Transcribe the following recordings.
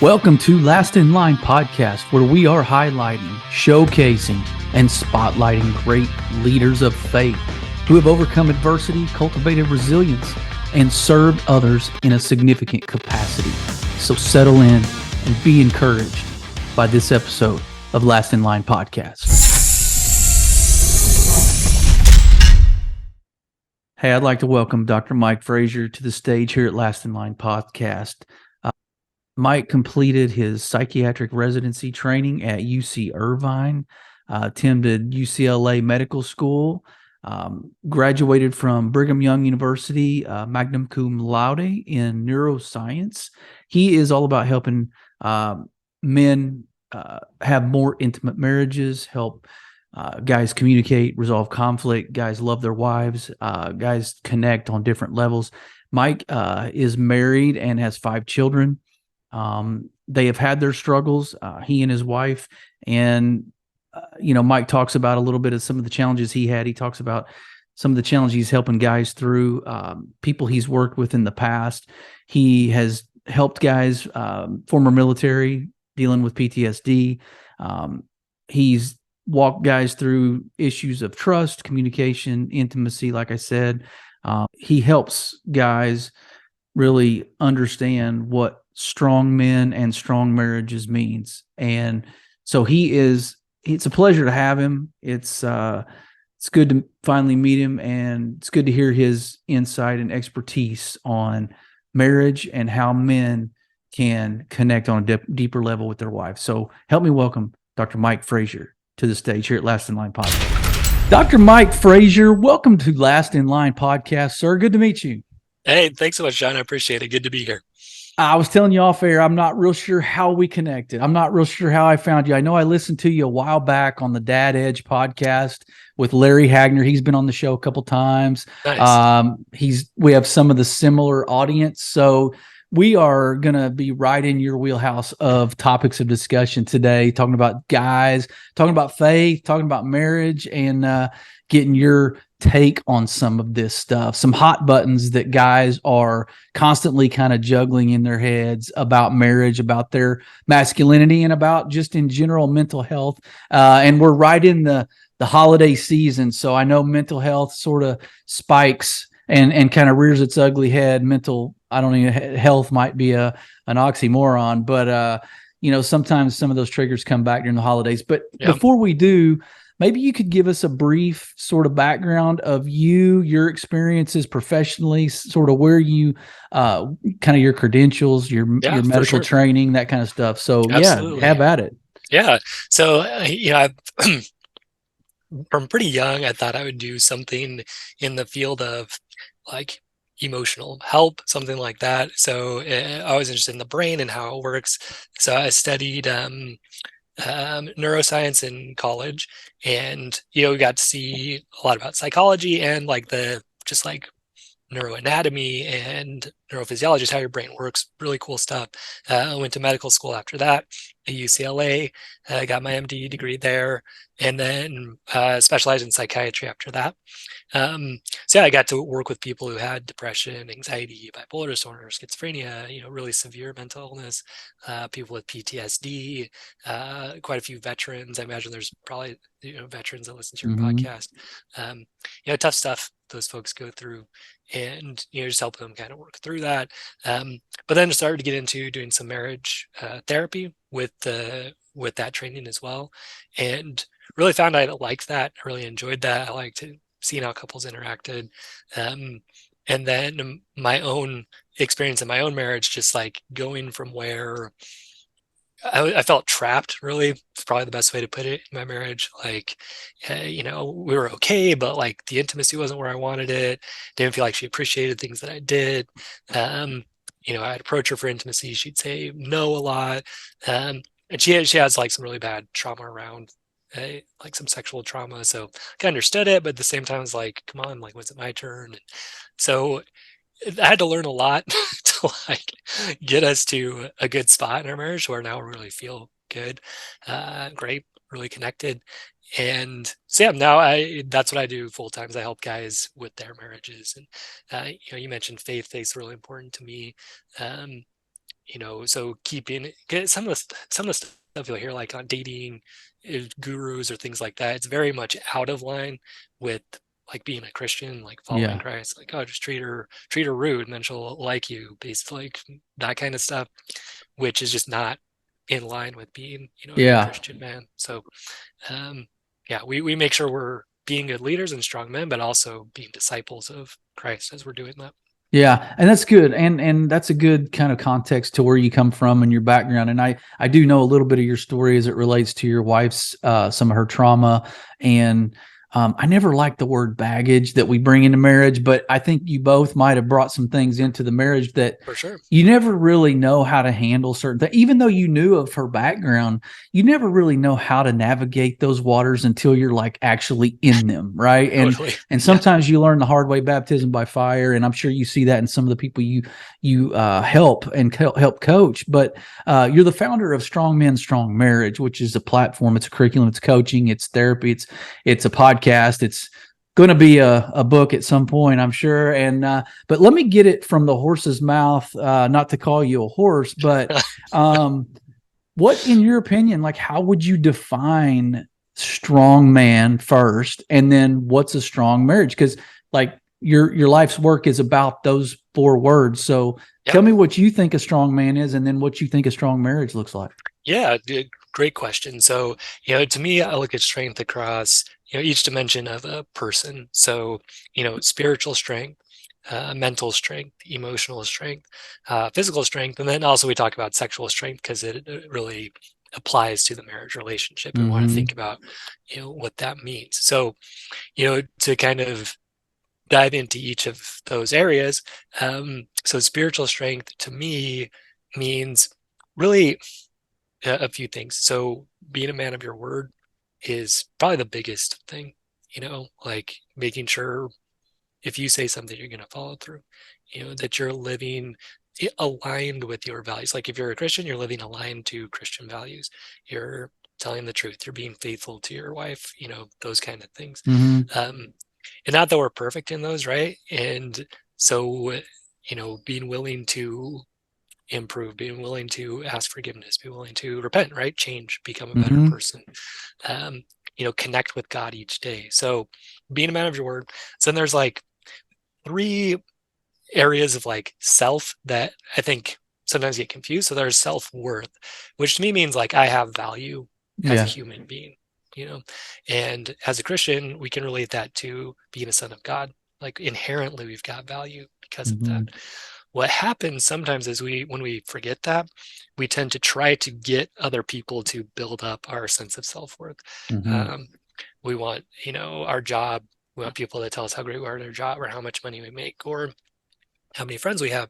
Welcome to Last in Line podcast, where we are highlighting, showcasing, and spotlighting great leaders of faith who have overcome adversity, cultivated resilience, and served others in a significant capacity. So settle in and be encouraged by this episode of Last in Line podcast. Hey, I'd like to welcome Dr. Mike Frazier to the stage here at Last in Line podcast. Mike completed his psychiatric residency training at UC Irvine, attended UCLA Medical School, graduated from Brigham Young University, magna cum laude in neuroscience. He is all about helping men have more intimate marriages, help guys communicate, resolve conflict, guys love their wives, guys connect on different levels. Mike is married and has 5 children. They have had their struggles, he and his wife, and, Mike talks about a little bit of some of the challenges he had. He talks about some of the challenges he's helping guys through, people he's worked with in the past. He has helped guys, former military, dealing with PTSD. He's walked guys through issues of trust, communication, intimacy, like I said. He helps guys really understand what strong men and strong marriages means. And so it's a pleasure to have him. It's good to finally meet him, and it's good to hear his insight and expertise on marriage and how men can connect on a deeper level with their wives. So help me welcome Dr. Mike Frazier to the stage here at Last in Line podcast. Dr. Mike Frazier, welcome to Last in Line podcast, sir. Good to meet you. Hey, thanks so much, John. I appreciate it. Good to be here. I was telling you off air, I'm not real sure how we connected. I'm not real sure how I found you. I know I listened to you a while back on the Dad Edge podcast with Larry Hagner. He's been on the show a couple times. Nice. We have some of the similar audience. So we are going to be right in your wheelhouse of topics of discussion today, talking about guys, talking about faith, talking about marriage, and getting your take on some of this stuff, some hot buttons that guys are constantly kind of juggling in their heads about marriage, about their masculinity, and about just in general mental health. And we're right in the holiday season. So I know mental health sort of spikes and kind of rears its ugly head. Health might be an oxymoron, but sometimes some of those triggers come back during the holidays. But Before we do, maybe you could give us a brief sort of background of your experiences professionally, sort of where you, kind of your credentials, your medical training, that kind of stuff. So Absolutely. Have at it. Yeah. So, from pretty young, I thought I would do something in the field of like emotional help, something like that. So I was interested in the brain and how it works. So I studied neuroscience in college, and we got to see a lot about psychology and like neuroanatomy and neurophysiology, is how your brain works. Really cool stuff. I went to medical school after that at UCLA. I got my MD degree there, and then specialized in psychiatry after that. I got to work with people who had depression, anxiety, bipolar disorder, schizophrenia, really severe mental illness, people with PTSD, quite a few veterans. I imagine there's probably veterans that listen to your podcast. Tough stuff those folks go through, and just help them kind of work through that. But then I started to get into doing some marriage therapy with that training as well, and really found I liked that. I really enjoyed that. I liked seeing how couples interacted, and then my own experience in my own marriage, just like going from where I felt trapped, really, it's probably the best way to put it, in my marriage. Like, we were okay, but like the intimacy wasn't where I wanted it. Didn't feel like she appreciated things that I did. I'd approach her for intimacy. She'd say no a lot. And she has like some really bad trauma around, like some sexual trauma. So I understood it, but at the same time, I was like, come on, like, was it my turn? And so I had to learn a lot to like get us to a good spot in our marriage where now we really feel good, great, really connected. And so that's what I do full time, is I help guys with their marriages. And you mentioned faith's really important to me. So keeping some of the stuff you'll hear like on dating gurus or things like that, it's very much out of line with like being a Christian, like following Yeah. Christ, like, oh, just treat her rude and then she'll like you, based like that kind of stuff, which is just not in line with being, a good Yeah. Christian man. So yeah, we make sure we're being good leaders and strong men, but also being disciples of Christ as we're doing that. Yeah, and that's good, and that's a good kind of context to where you come from and your background. And I do know a little bit of your story as it relates to your wife's some of her trauma, and I never liked the word baggage that we bring into marriage, but I think you both might have brought some things into the marriage that For sure. you never really know how to handle certain things. Even though you knew of her background, you never really know how to navigate those waters until you're like actually in them, right? Totally. And Yeah. sometimes you learn the hard way, baptism by fire, and I'm sure you see that in some of the people you help and help coach. But you're the founder of Strong Men, Strong Marriage, which is a platform. It's a curriculum. It's coaching. It's therapy. It's a podcast. It's going to be a book at some point, I'm sure. And but let me get it from the horse's mouth, not to call you a horse, but what, in your opinion, like how would you define strong man first, and then what's a strong marriage? Because like your life's work is about those 4 words. So Yeah. tell me what you think a strong man is, and then what you think a strong marriage looks like. Yeah, great question. So, to me, I look at strength across, each dimension of a person. So, spiritual strength, mental strength, emotional strength, physical strength, and then also we talk about sexual strength because it really applies to the marriage relationship and want to Mm-hmm. think about, what that means. So, to kind of dive into each of those areas. So spiritual strength to me means really a few things. So being a man of your word is probably the biggest thing, like making sure if you say something, you're going to follow through, that you're living aligned with your values. Like if you're a Christian, you're living aligned to Christian values. You're telling the truth. You're being faithful to your wife, those kind of things. Mm-hmm. And not that we're perfect in those, right? And so, being willing to improve, being willing to ask forgiveness, be willing to repent, right? Change, become a better Mm-hmm. person. Um, connect with God each day. So being a man of your word. So then there's like 3 areas of like self that I think sometimes get confused. So there's self-worth, which to me means like I have value as a Yeah. human being, and as a Christian, we can relate that to being a son of God. Like inherently we've got value because of Mm-hmm. that. What happens sometimes is when we forget that, we tend to try to get other people to build up our sense of self-worth. Mm-hmm. Um, we want, our job. We want people to tell us how great we are at our job or how much money we make or how many friends we have.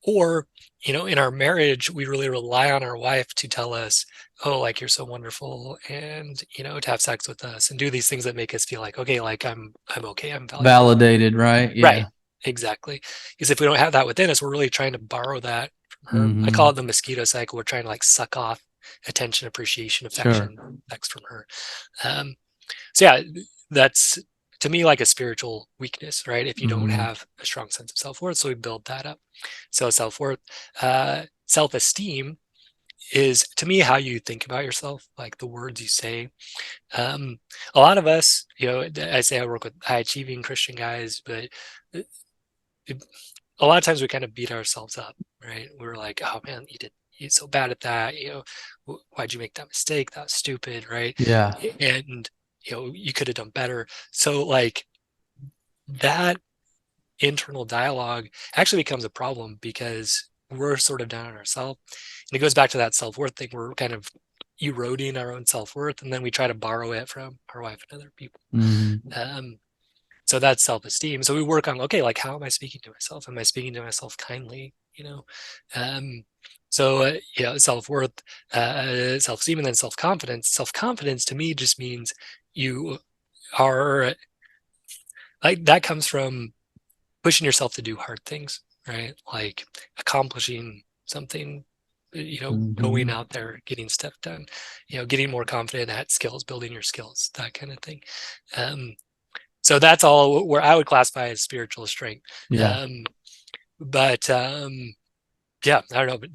Or, in our marriage, we really rely on our wife to tell us, oh, like you're so wonderful and, to have sex with us and do these things that make us feel like, okay, like I'm okay, I'm valuable. Validated, right? Right. Yeah. Exactly. Because if we don't have that within us, we're really trying to borrow that from her. I call Mm-hmm. it the mosquito cycle. We're trying to like suck off attention, appreciation, Sure. affection, sex from her. Um, so yeah, that's to me like a spiritual weakness, right? If you don't Mm-hmm. have a strong sense of self-worth. So we build that up. So self-worth, self-esteem is to me how you think about yourself, like the words you say. Um, a lot of us, I say I work with high achieving Christian guys, but it, a lot of times we kind of beat ourselves up, right? We're like, oh man, you're so bad at that. Why'd you make that mistake? That's stupid, right? Yeah. And you could have done better. So like that internal dialogue actually becomes a problem because we're sort of down on ourselves. And it goes back to that self-worth thing. We're kind of eroding our own self-worth and then we try to borrow it from our wife and other people. Mm-hmm. Um, so that's self-esteem. So we work on, okay, like how am I speaking to myself? Am I speaking to myself kindly? Um, so self-worth, self-esteem, and then self-confidence. Self-confidence to me just means you are like that comes from pushing yourself to do hard things, right? Like accomplishing something, going Mm-hmm. out there, getting stuff done, getting more confident at skills, building your skills, that kind of thing. Um, so that's all where I would classify as spiritual strength. Yeah. But Yeah, I don't know, but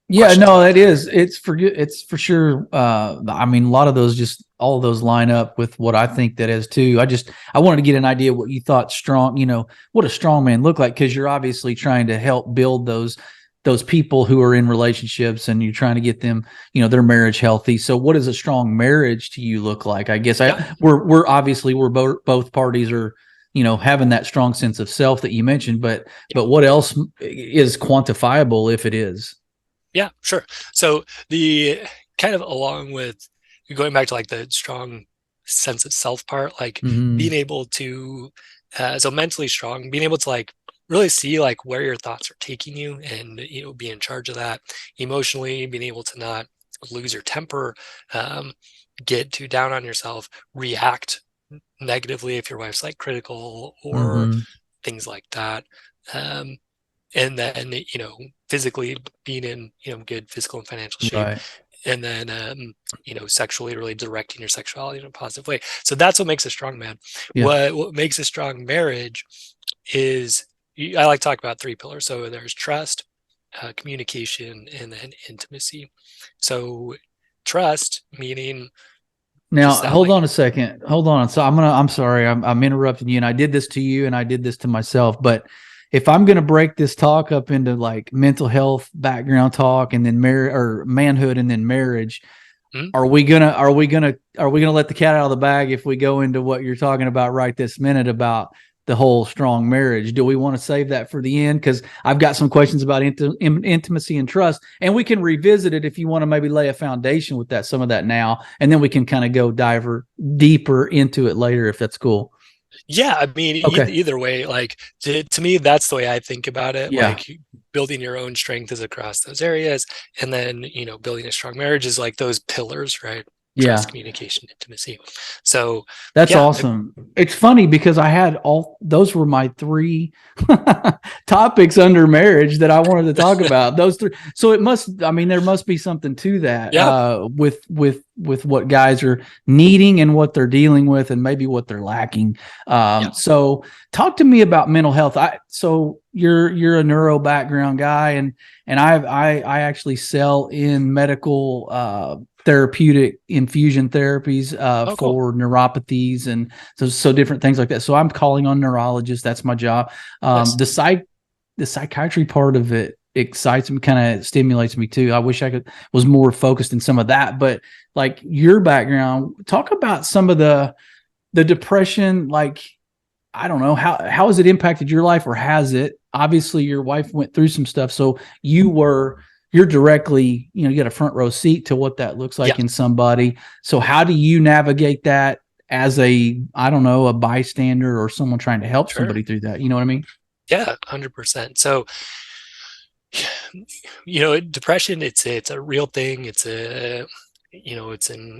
Yeah, questions no, about it that? is. It's for sure. I mean, a lot of those, just all of those line up with what I think that is too. I wanted to get an idea what you thought strong, what a strong man looked like, because you're obviously trying to help build those people who are in relationships, and you're trying to get them, their marriage healthy. So what does a strong marriage to you look like? I guess Yeah. we're obviously both parties are, having that strong sense of self that you mentioned, but what else is quantifiable if it is? Yeah, sure. So the kind of along with going back to like the strong sense of self part, like being Mm-hmm. able to, so mentally strong, being able to like really see like where your thoughts are taking you and, be in charge of that emotionally, being able to not lose your temper, um, get too down on yourself, react negatively if your wife's like critical or Mm-hmm. things like that. Um, and then physically being in good physical and financial shape, Right. and then sexually really directing your sexuality in a positive way. So that's what makes a strong man. Yeah. What makes a strong marriage is, I like to talk about three pillars. So there's trust, communication, and then intimacy. So trust meaning Now, just that, hold like, on a second. Hold on. So I'm sorry. I'm interrupting you, and I did this to you, and I did this to myself. But if I'm going to break this talk up into like mental health background talk, and then marriage or manhood, and then marriage, mm, are we gonna let the cat out of the bag if we go into what you're talking about right this minute about the whole strong marriage? Do we want to save that for the end? Because I've got some questions about intimacy and trust, and we can revisit it if you want to maybe lay a foundation with that, some of that now, and then we can kind of go deeper into it later if that's cool. yeah, I mean, Okay. either way, like to me, that's the way I think about it. Yeah. Like building your own strength is across those areas, and then building a strong marriage is like those pillars, right? Trust, Yeah. communication, intimacy. So That's yeah, awesome. It's funny because I had all those were my three topics under marriage that I wanted to talk about. Those three. So I mean, there must be something to that yeah, with what guys are needing and what they're dealing with, and maybe what they're lacking. yeah. So talk to me about mental health. So you're a neuro background guy, and I actually sell in medical therapeutic infusion therapies Oh, cool. for neuropathies, and so different things like that. So I'm calling on neurologists. That's my job. Nice. The psychiatry part of it excites me, kind of stimulates me too. I wish I could was more focused in some of that, but like your background, talk about some of the depression. Like, I don't know, how has it impacted your life, or has it? Obviously, your wife went through some stuff, so you're directly, you get a front row seat to what that looks Yeah, like in somebody. So how do you navigate that as I don't know, a bystander or someone trying to help sure. somebody through that? You know what I mean? Yeah, 100%. So depression, it's a real thing. It's an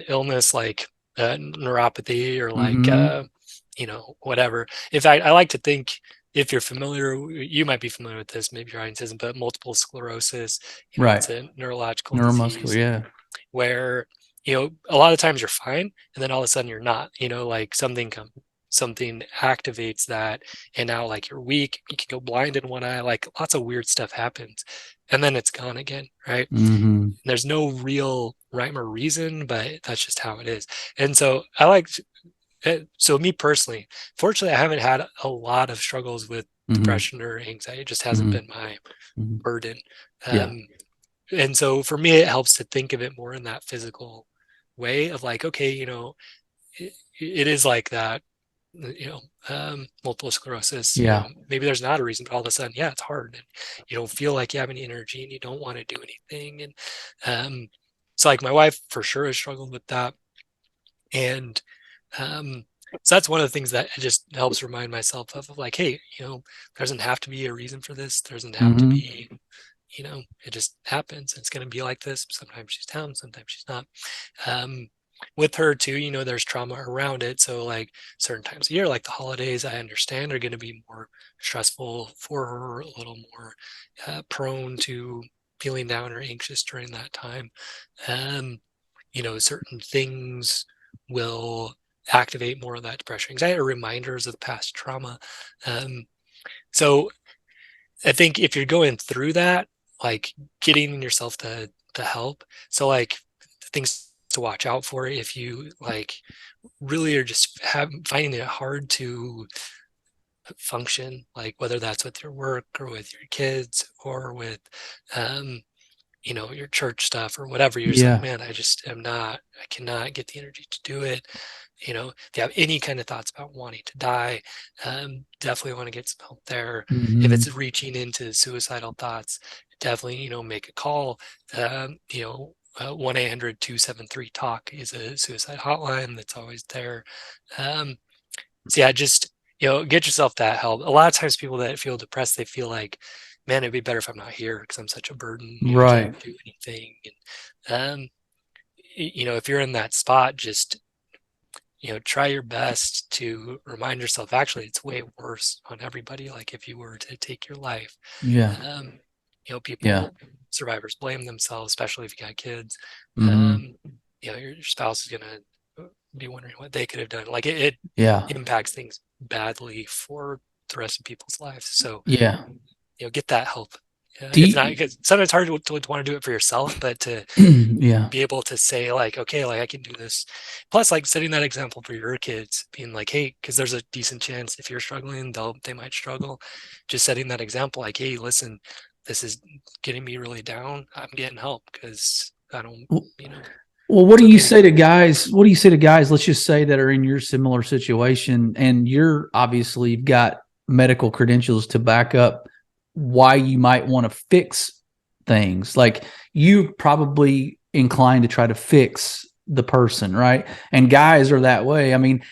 illness like neuropathy or like Mm-hmm. whatever. In fact, I like to think, if you're familiar, you might be familiar with this, maybe your audience isn't, but multiple sclerosis, Right. it's a neurological Neuromuscular. disease Yeah. where a lot of times you're fine, and then all of a sudden you're not. Like something activates that, and now like you're weak, you can go blind in one eye, like lots of weird stuff happens, and then it's gone again, right? Mm-hmm. There's no real rhyme or reason, but that's just how it is. And so I like so me personally, fortunately, I haven't had a lot of struggles with Mm-hmm. depression or anxiety. It just hasn't Mm-hmm. been my Mm-hmm. burden. Yeah. um, and so for me, it helps to think of it more in that physical way of like, okay, it is like that, multiple sclerosis, Yeah. maybe there's not a reason, but all of a sudden, yeah, it's hard, and you don't feel like you have any energy, and you don't want to do anything. And um, so like my wife for sure has struggled with that. And so that's one of the things that it just helps remind myself of like, hey, there doesn't have to be a reason for this. There doesn't have to Mm-hmm. be, it just happens. It's going to be like this. Sometimes she's down, sometimes she's not. Um, with her too, there's trauma around it. So like certain times of year, like the holidays, I understand are going to be more stressful for her, a little more prone to feeling down or anxious during that time. Um, certain things will activate more of that depression, anxiety, or reminders of past trauma. So I think if you're going through that, like getting yourself the help. So like things to watch out for if you like really are just finding it hard to function, like whether that's with your work or with your kids or with um, your church stuff or whatever. You're just like, Yeah. man, I cannot get the energy to do it. If you have any kind of thoughts about wanting to die, definitely want to get some help there. If Hmm. it's reaching into suicidal thoughts, definitely, make a call. 1-800-273-TALK is a suicide hotline that's always there. So yeah, just, get yourself that help. A lot of times people that feel depressed, they feel like, man, it'd be better if I'm not here because I'm such a burden. I can't Right. do anything. And, if you're in that spot, just, try your best to remind yourself, actually, it's way worse on everybody. Like if you were to take your life, Yeah. um, Yeah. survivors blame themselves, especially if you got kids. Hmm. Um, your spouse is going to be wondering what they could have done. Like it Yeah. impacts things badly for the rest of people's lives. So, Yeah. get that help. Do It's not you, because sometimes it's hard to want to do it for yourself, but to yeah. be able to say like, okay, like I can do this. Plus, like setting that example for your kids, being like, hey, because there's a decent chance if you're struggling, they might struggle. Just setting that example, like, hey, listen, this is getting me really down. I'm getting help because I don't, Well, what it's do you okay to say get to help. guys? What do you say to guys? Let's just say that are in your similar situation, and you're obviously you've got medical credentials to back up why you might want to fix things. Like you probably inclined to try to fix the person, right? And guys are that way. I mean,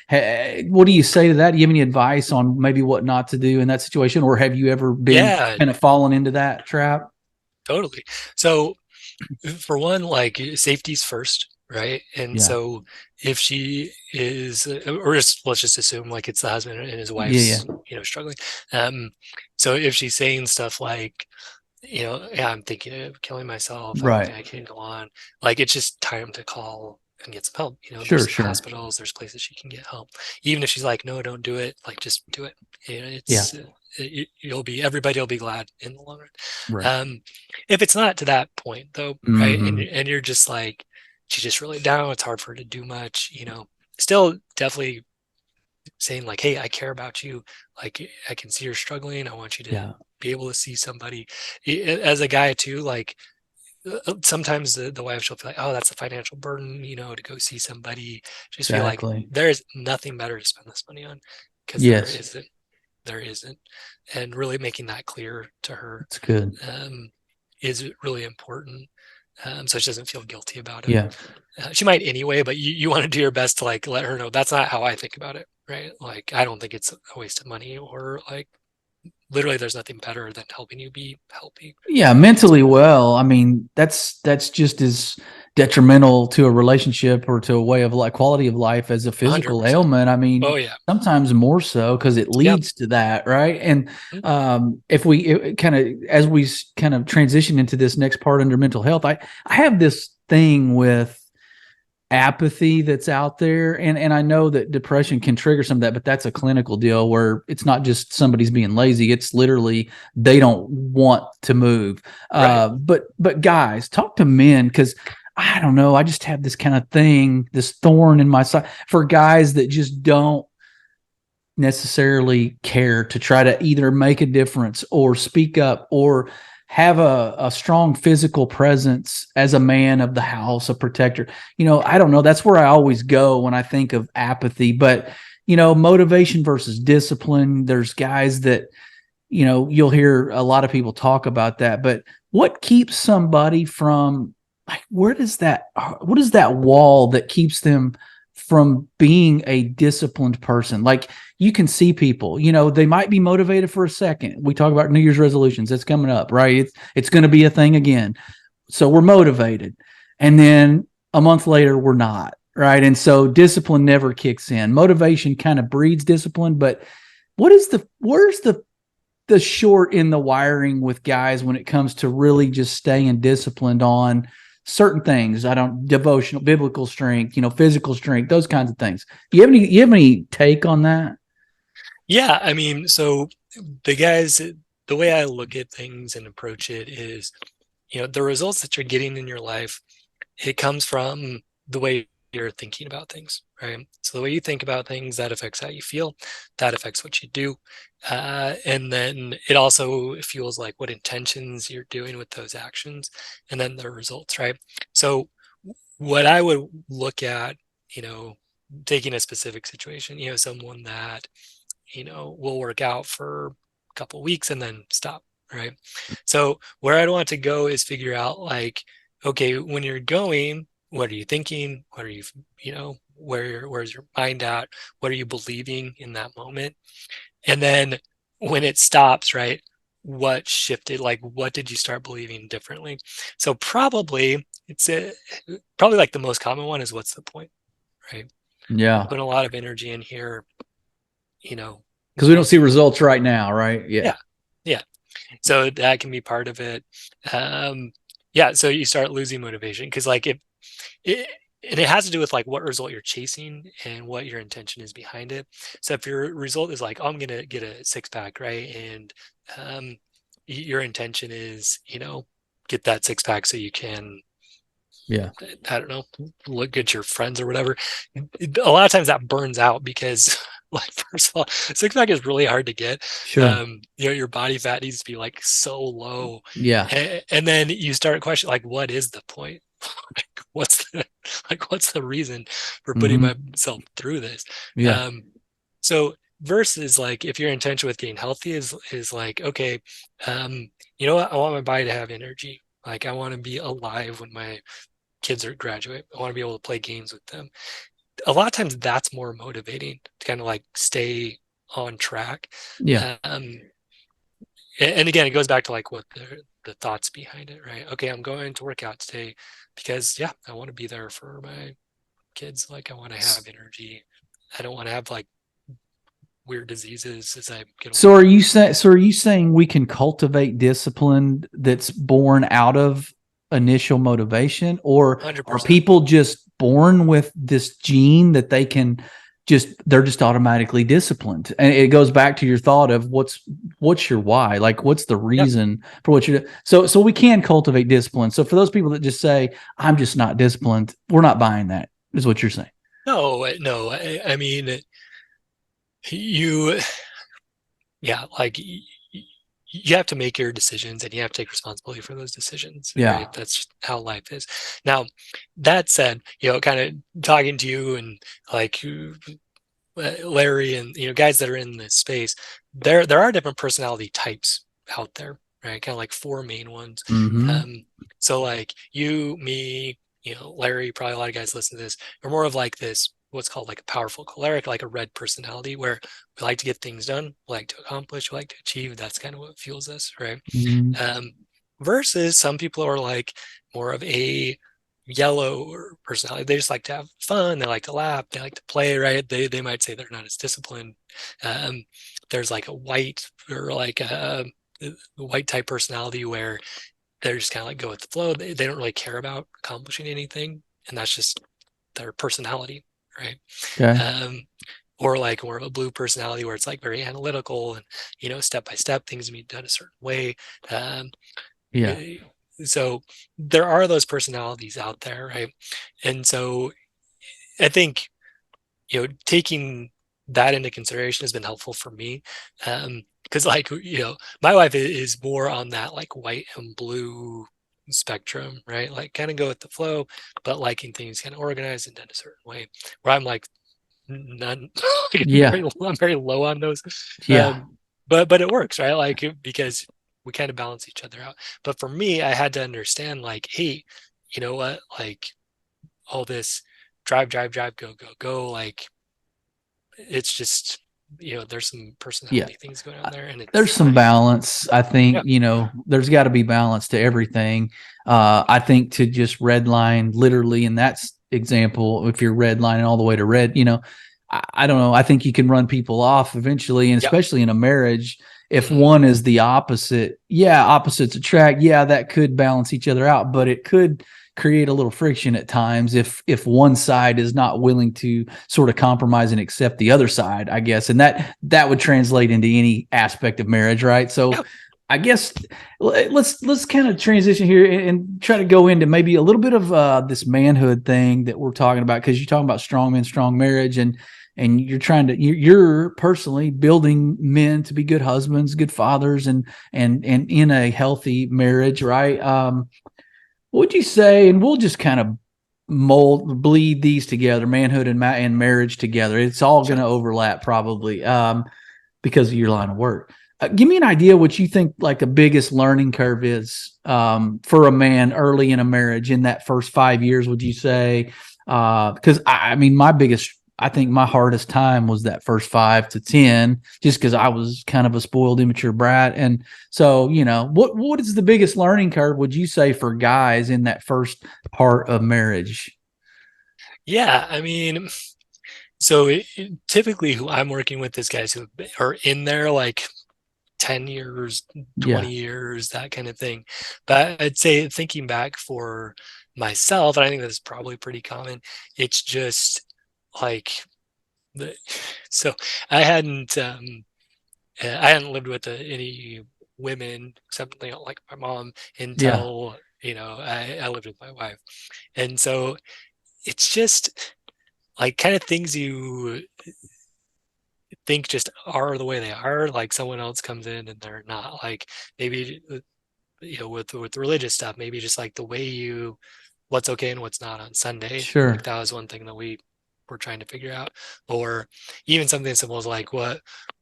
what do you say to that? Do you have any advice on maybe what not to do in that situation, or have you ever been Yeah, kind of fallen into that trap? totally. So for one, like safety's first, right? And Yeah, so if she is, or just, let's just assume like it's the husband and his yeah, yeah, wife's, struggling. Um, so if she's saying stuff like, yeah, I'm thinking of killing myself. I don't right. think I can go on. Like it's just time to call and get some help. Sure, There's sure. hospitals, there's places she can get help. Even if she's like, no, don't do it. Like just do it. Yeah, Everybody will be glad in the long run. right. Um, if it's not to that point though, right? And Hmm. and you're just like, she's just really down. It's hard for her to do much. Still definitely saying like, hey, I care about you. Like I can see you're struggling. I want you to Yeah, be able to see somebody. As a guy too, like sometimes the wife will feel like, oh, that's a financial burden, to go see somebody. Just feel like exactly. there's nothing better to spend this money on because Yes, there isn't. And really making that clear to her it's good. um, is really important. So she doesn't feel guilty about it. Yeah. She might anyway, but you want to do your best to like let her know that's not how I think about it, right? Like I don't think it's a waste of money, or like literally there's nothing better than helping you be healthy. Yeah, mentally well. I mean, that's just as detrimental to a relationship or to a way of like quality of life as a physical 100%. ailment. I mean, Oh yeah. sometimes more so because it Yep. leads to that, right? And Mm-hmm. if we kind of as we kind of transition into this next part under mental health, I have this thing with apathy that's out there, and I know that depression can trigger some of that, but that's a clinical deal where it's not just somebody's being lazy, it's literally they don't want to move. Right. But guys, talk to men, because I don't know, I just have this kind of thing, this thorn in my side for guys that just don't necessarily care to try to either make a difference or speak up or have a strong physical presence as a man of the house, a protector. I don't know. That's where I always go when I think of apathy. But, motivation versus discipline, there's guys that, you'll hear a lot of people talk about that. But what keeps somebody from, like, what is that wall that keeps them from being a disciplined person? Like, you can see people, they might be motivated for a second. We talk about New Year's resolutions. It's coming up, right? It's going to be a thing again. So we're motivated. And then a month later, we're not, right? And so discipline never kicks in. Motivation kind of breeds discipline, but where's the short in the wiring with guys when it comes to really just staying disciplined on certain things? I don't devotional, biblical strength, physical strength, those kinds of things. You have any take on that? Yeah. I mean, so the guys, the way I look at things and approach it is the results that you're getting in your life, it comes from the way you're thinking about things, right? So the way you think about things, that affects how you feel, that affects what you do. And then it also fuels like what intentions you're doing with those actions, and then the results, right? So what I would look at, taking a specific situation, someone that, will work out for a couple weeks and then stop, right? So where I'd want to go is figure out like, okay, when you're going, what are you thinking? What are you, where's your mind at? What are you believing in that moment? And then when it stops, right? What shifted? Like, what did you start believing differently? So probably probably like the most common one is what's the point, right? Yeah. Put a lot of energy in here, Because we don't see results right now, right? Yeah. Yeah. So that can be part of it. Yeah. So you start losing motivation because like and it has to do with like what result you're chasing and what your intention is behind it. So if your result is like, oh, I'm gonna get a 6-pack, right? And your intention is, get that 6-pack so you can, Yeah. I don't know, look at your friends or whatever. A lot of times that burns out because like first of all, 6-pack is really hard to get. Sure. Your body fat needs to be like so low. Yeah. And then you start questioning like, what is the point? what's the reason for putting myself through this? Yeah. So versus like if your intention with getting healthy is like, okay, you know what, I want my body to have energy. Like I want to be alive when my kids are graduate. I want to be able to play games with them. A lot of times that's more motivating to kind of like stay on track. Yeah. And again, it goes back to like what the thoughts behind it, right? Okay, I'm going to work out today because yeah, I want to be there for my kids. Like I want to have energy. I don't want to have like weird diseases as I get older. So are you saying we can cultivate discipline that's born out of initial motivation, or 100%. are people just born with this gene that they're just automatically disciplined? And it goes back to your thought of what's your why, like what's the reason for what you're doing. So we can cultivate discipline. So for those people that just say, I'm just not disciplined, we're not buying that, is what you're saying. No. I mean, like you have to make your decisions and you have to take responsibility for those decisions. Yeah. Right? That's how life is. Now, that said, kind of talking to you and like Larry and guys that are in this space, there are different personality types out there, right? Kind of like 4 main ones. So like you, me, Larry, probably a lot of guys listen to this, are more of like this what's called like a powerful choleric, like a red personality, where we like to get things done, we like to accomplish, we like to achieve. That's kind of what fuels us, right? Versus some people are like more of a yellow personality. They just like to have fun, they like to laugh, they like to play, right? They might say they're not as disciplined. There's like a white or like a white type personality where they're just kind of like go with the flow. They don't really care about accomplishing anything, and that's just their personality, right? Okay. Or like more of a blue personality where it's like very analytical and step by step things be done a certain way. Yeah. So there are those personalities out there, right? And so I think taking that into consideration has been helpful for me, because like my wife is more on that like white and blue spectrum, right? Like kind of go with the flow, but liking things kind of organized and done a certain way. Where I'm like none. I'm very low on those. But it works, right? Like because we kind of balance each other out. But for me, I had to understand like, hey, you know what? Like all this drive, go, like it's just there's some personality things going on there, and there's some balance. I think there's got to be balance to everything. I think to just redline literally in that example, if you're redlining all the way to red, I don't know. I think you can run people off eventually, and especially in a marriage, if one is the opposite, opposites attract. Yeah, that could balance each other out, but it could create a little friction at times if one side is not willing to sort of compromise and accept the other side, I guess. And that would translate into any aspect of marriage, right? So I guess let's kind of transition here and try to go into maybe a little bit of this manhood thing that we're talking about, because you're talking about strong men, strong marriage, and you're trying to you're personally building men to be good husbands, good fathers, and in a healthy marriage, right? What would you say? And we'll just kind of bleed these together, manhood and marriage together. It's all going to overlap probably. Because of your line of work. Give me an idea what you think like the biggest learning curve is for a man early in a marriage in that first 5 years, would you say? Because I mean, I think my hardest time was that first 5 to 10, just because I was kind of a spoiled, immature brat. And so, what is the biggest learning curve, would you say, for guys in that first part of marriage? Yeah, I mean, so typically who I'm working with is guys who are in there like 10 years, 20 Yeah. years, that kind of thing. But I'd say thinking back for myself, and I think that's probably pretty common, it's just like the so I hadn't lived with any women except like my mom Yeah. until I lived with my wife. And so it's just like kind of things you think just are the way they are. Like someone else comes in and they're not. Like maybe with religious stuff, maybe just like the way what's okay and what's not on Sunday. Like Sure. that was one thing that we were trying to figure out. Or even something as simple as like what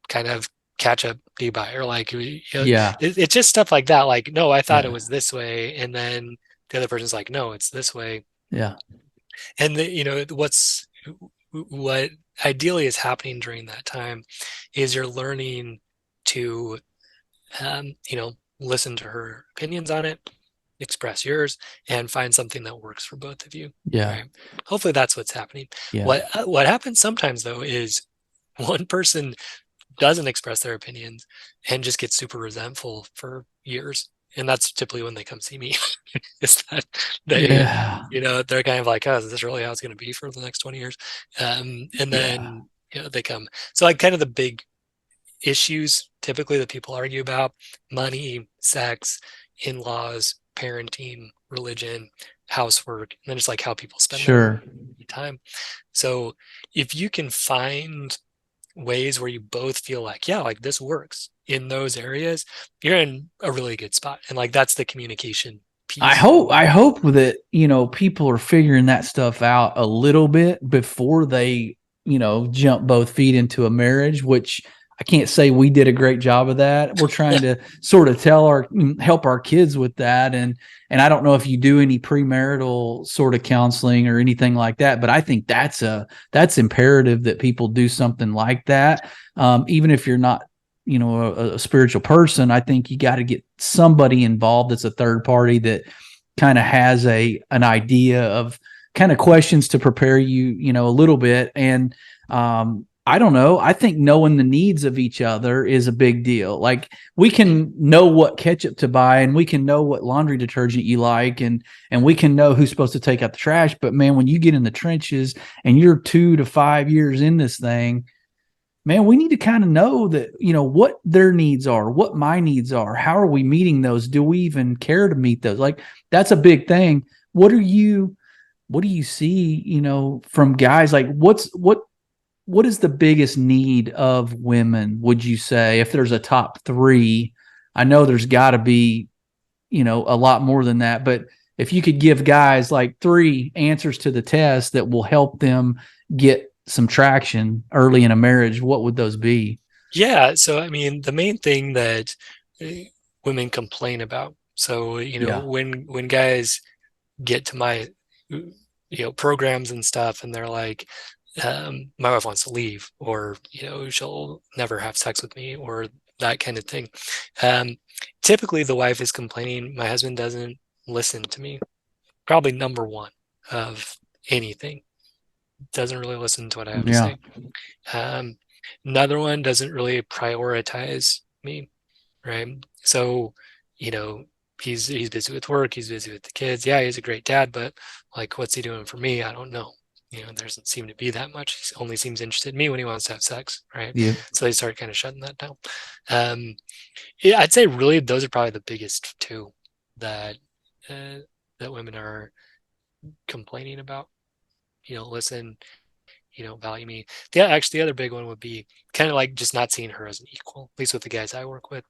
kind of ketchup do you buy? Or like Yeah. it's just stuff like that. Like, no, I thought it Yeah. was this way, and then the other person's like, no, it's this way. Yeah. And what ideally is happening during that time is you're learning to listen to her opinions on it, express yours, and find something that works for both of you. Yeah. Right? Hopefully that's what's happening. Yeah. What happens sometimes though is one person doesn't express their opinions and just gets super resentful for years. And that's typically when they come see me. Is that they, Yeah. they're kind of like, oh, is this really how it's going to be for the next 20 years? And Yeah. then, they come. So like kind of the big issues typically that people argue about: money, sex, in-laws, parenting, religion, housework, and then just like how people spend their Sure. time. So if you can find ways where you both feel like, yeah, like this works in those areas, you're in a really good spot. And like that's the communication piece. I hope that, people are figuring that stuff out a little bit before they, jump both feet into a marriage, which I can't say we did a great job of that. We're trying to sort of help our kids with that. And I don't know if you do any premarital sort of counseling or anything like that, but I think that's imperative that people do something like that. Even if you're not, a spiritual person, I think you got to get somebody involved that's a third party that kind of has an idea of kind of questions to prepare you, a little bit. And I don't know. I think knowing the needs of each other is a big deal. Like we can know what ketchup to buy, and we can know what laundry detergent you like, and we can know who's supposed to take out the trash. But man, when you get in the trenches and you're 2 to 5 years in this thing, man, we need to kind of know that, what their needs are, what my needs are. How are we meeting those? Do we even care to meet those? Like that's a big thing. What do you see, from guys? Like what is the biggest need of women, would you say, if there's a top three? I know there's got to be, a lot more than that, but if you could give guys like 3 answers to the test that will help them get some traction early in a marriage, what would those be? Yeah. So, I mean, the main thing that uh, women complain about. So, Yeah. when guys get to my, programs and stuff, and they're like, my wife wants to leave, or, she'll never have sex with me, or that kind of thing. Typically, the wife is complaining, my husband doesn't listen to me. Probably number one of anything. Doesn't really listen to what I have to Yeah. say. Um, Another one doesn't really prioritize me, right? So, you know, he's busy with work, he's busy with the kids. Yeah, he's a great dad, but like, what's he doing for me? I don't know. there doesn't seem to be that much. He only seems interested in me when he wants to have sex, right? Yeah. So they started kind of shutting that down. Yeah, I'd say really those are probably the biggest two that that women are complaining about. Listen, value me. Actually, the other big one would be kind of like just not seeing her as an equal, at least with the guys I work with.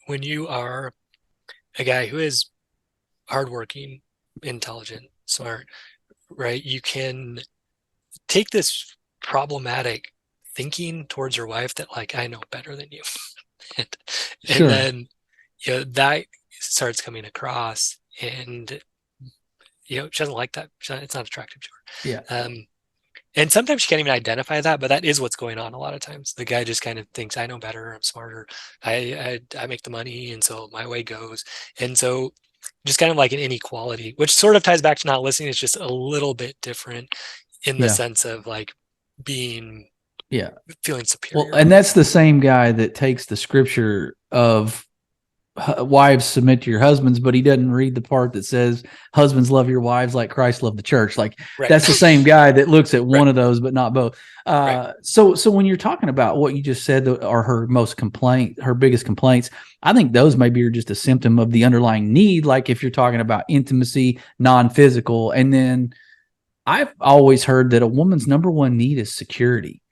When you are a guy who is hardworking, intelligent, smart, right? You can take this problematic thinking towards your wife that like I know better than you, and, and Sure. then that starts coming across, and she doesn't like that. It's not attractive to Yeah. her. And sometimes she can't even identify that, but that is what's going on a lot of times. The guy just kind of thinks I know better, I'm smarter, I make the money, and so my way goes. And so just kind of like an inequality, which sort of ties back to not listening. It's just a little bit different in the Yeah. sense of like being Yeah. feeling Well, superior. and that's the same guy that takes the scripture of wives submit to your husbands, but he doesn't read the part that says husbands love your wives like Christ loved the church. Like Right. that's the same guy that looks at Right. one of those, but not both. Right. So when you're talking about what you just said are her biggest complaints, I think those maybe are just a symptom of the underlying need. Like if you're talking about intimacy, non-physical, and then I've always heard that a woman's number one need is security.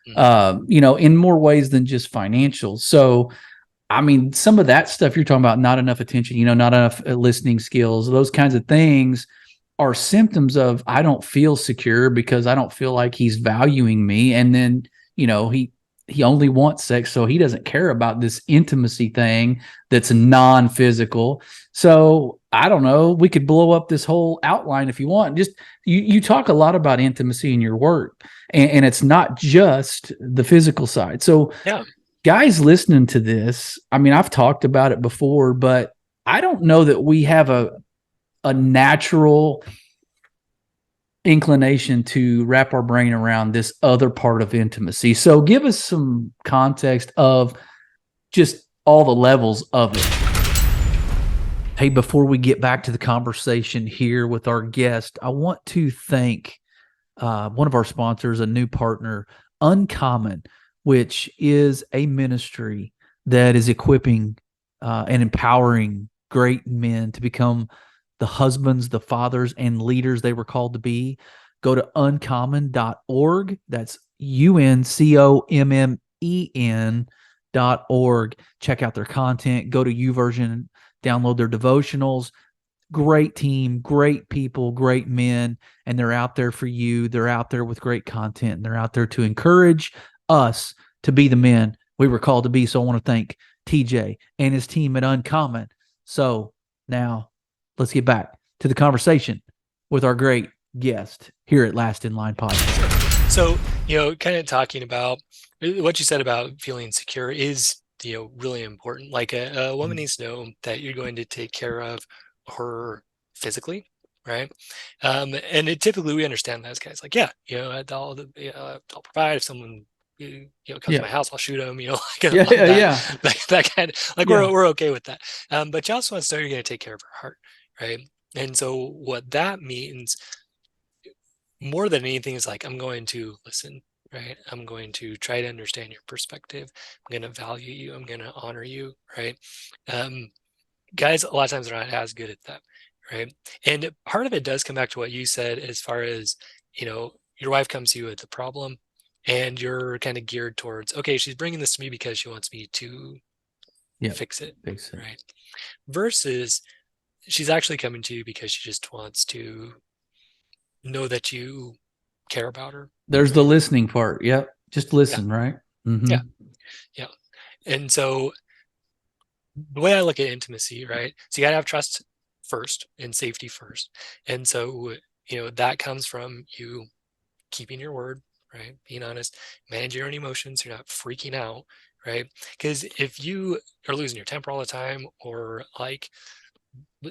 Mm-hmm. In more ways than just financial. So I mean, some of that stuff you're talking about, not enough attention, not enough listening skills, those kinds of things are symptoms of I don't feel secure because I don't feel like he's valuing me. And then, he only wants sex, so he doesn't care about this intimacy thing that's non-physical. So I don't know. We could blow up this whole outline if you want. Just you talk a lot about intimacy in your work, and it's not just the physical side. So Yeah. guys listening to this, I mean, I've talked about it before, but I don't know that we have a natural inclination to wrap our brain around this other part of intimacy. So give us some context of just all the levels of it. Hey, before we get back to the conversation here with our guest, I want to thank one of our sponsors, a new partner, Uncommon, which is a ministry that is equipping and empowering great men to become the husbands, the fathers, and leaders they were called to be. Go to uncommon.org. That's UNCOMMEN.org. Check out their content. Go to YouVersion, download their devotionals. Great team, great people, great men, and they're out there for you. They're out there with great content, and they're out there to encourage us to be the men we were called to be. So I want to thank TJ and his team at Uncommon. So now let's get back to the conversation with our great guest here at Last in Line Podcast. So, kind of talking about what you said about feeling secure is, really important. Like a woman needs to know that you're going to take care of her physically, right? And typically we understand that as guys, like, yeah, I'll provide if someone comes to my house, I'll shoot him, like that kind of like we're okay with that. But you also want to know you're going to take care of her heart, right? And so what that means more than anything is like I'm going to listen, right? I'm going to try to understand your perspective. I'm going to value you. I'm going to honor you, right? Guys, a lot of times they're not as good at that, right? And part of it does come back to what you said as far as, your wife comes to you with a problem and you're kind of geared towards, okay, she's bringing this to me because she wants me to fix it, right? Versus she's actually coming to you because she just wants to know that you care about her. There's the listening part. Yep. Just listen, right? Mm-hmm. Yeah. And so the way I look at intimacy, right? So you got to have trust first and safety first. And so, that comes from you keeping your word, right? Being honest, manage your own emotions. You're not freaking out, right? Because if you are losing your temper all the time, or like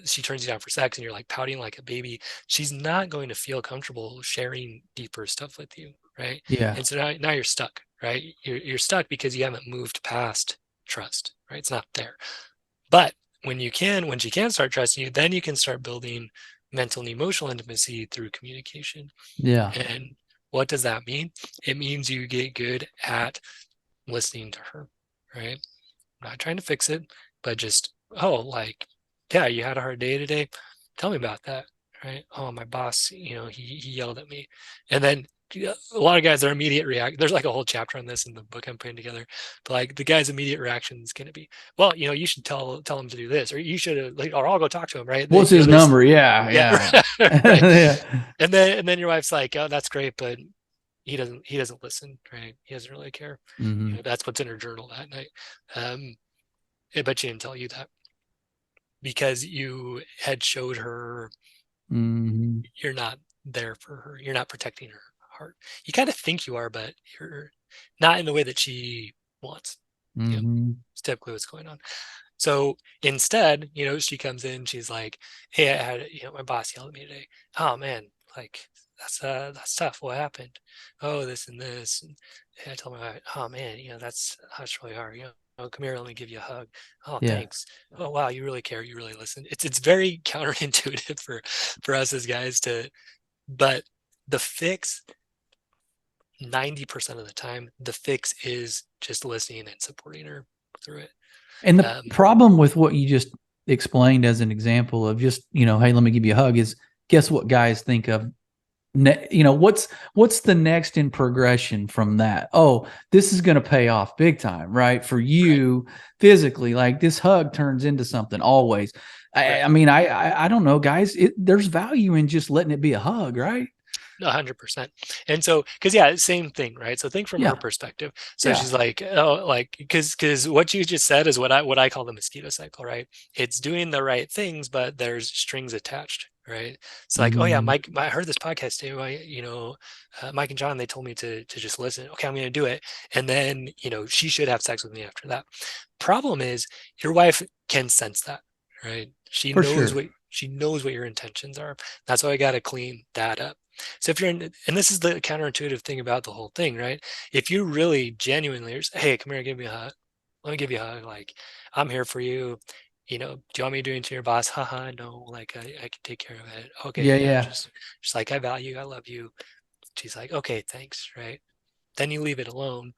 she turns you down for sex and you're like pouting like a baby, she's not going to feel comfortable sharing deeper stuff with you, right? Yeah. And so now you're stuck, right? You're stuck because you haven't moved past trust, right? It's not there. But when she can start trusting you, then you can start building mental and emotional intimacy through communication. Yeah. And what does that mean? It means you get good at listening to her, right? I'm not trying to fix it, but just, oh, like, yeah, you had a hard day today. Tell me about that, right? Oh, my boss, he yelled at me. And then a lot of guys, their immediate react, there's like a whole chapter on this in the book I'm putting together, but like the guy's immediate reaction is going to be, well, you should tell him to do this, or you should, like, or I'll go talk to him, right? What's his There's, number? Yeah. yeah, Yeah. right. Yeah. And then your wife's like, oh, that's great, but he doesn't listen, right? He doesn't really care. Hmm. That's what's in her journal that night. But she didn't tell you that because you had showed her Hmm. you're not there for her. You're not protecting her heart. You kind of think you are, but you're not in the way that she wants. Hmm. It's typically what's going on. So instead, she comes in, she's like, hey, I had, my boss yelled at me today. Oh man, like that's tough. What happened? Oh, this and this. And I told my wife, oh man, that's really hard. Oh, come here, let me give you a hug. Oh, Yeah. thanks. Oh wow, you really care, you really listen. It's very counterintuitive for us as guys but the fix 90% of the time, the fix is just listening and supporting her through it. And the Um, problem with what you just explained as an example of just, hey, let me give you a hug is guess what guys think of what's the next in progression from that? Oh, this is going to pay off big time, right? For you right. physically, like this hug turns into something always. I, Right. I mean, I don't know, guys. There's value in just letting it be a hug, right? 100%. And so, because yeah, same thing, right? So think from her Yeah, perspective. So yeah. she's like, oh, like, because what you just said is what I call the mosquito cycle, right? It's doing the right things, but there's strings attached, right? It's like, oh yeah, Mm-hmm. Mike, I heard this podcast too. Mike and John, they told me to just listen. Okay, I'm going to do it, and then she should have sex with me after that. Problem is, your wife can sense that, right? She For knows sure. what your intentions are. That's why I got to clean that up. So if you're in, and this is the counterintuitive thing about the whole thing, right? If you really genuinely are, hey, come here, give me a hug. Let me give you a hug. Like, I'm here for you. Do you want me to do it to your boss? Haha, no, like I can take care of it. Okay, Yeah, yeah, yeah, just like I value, I love you. She's like, okay, thanks, right? Then you leave it alone.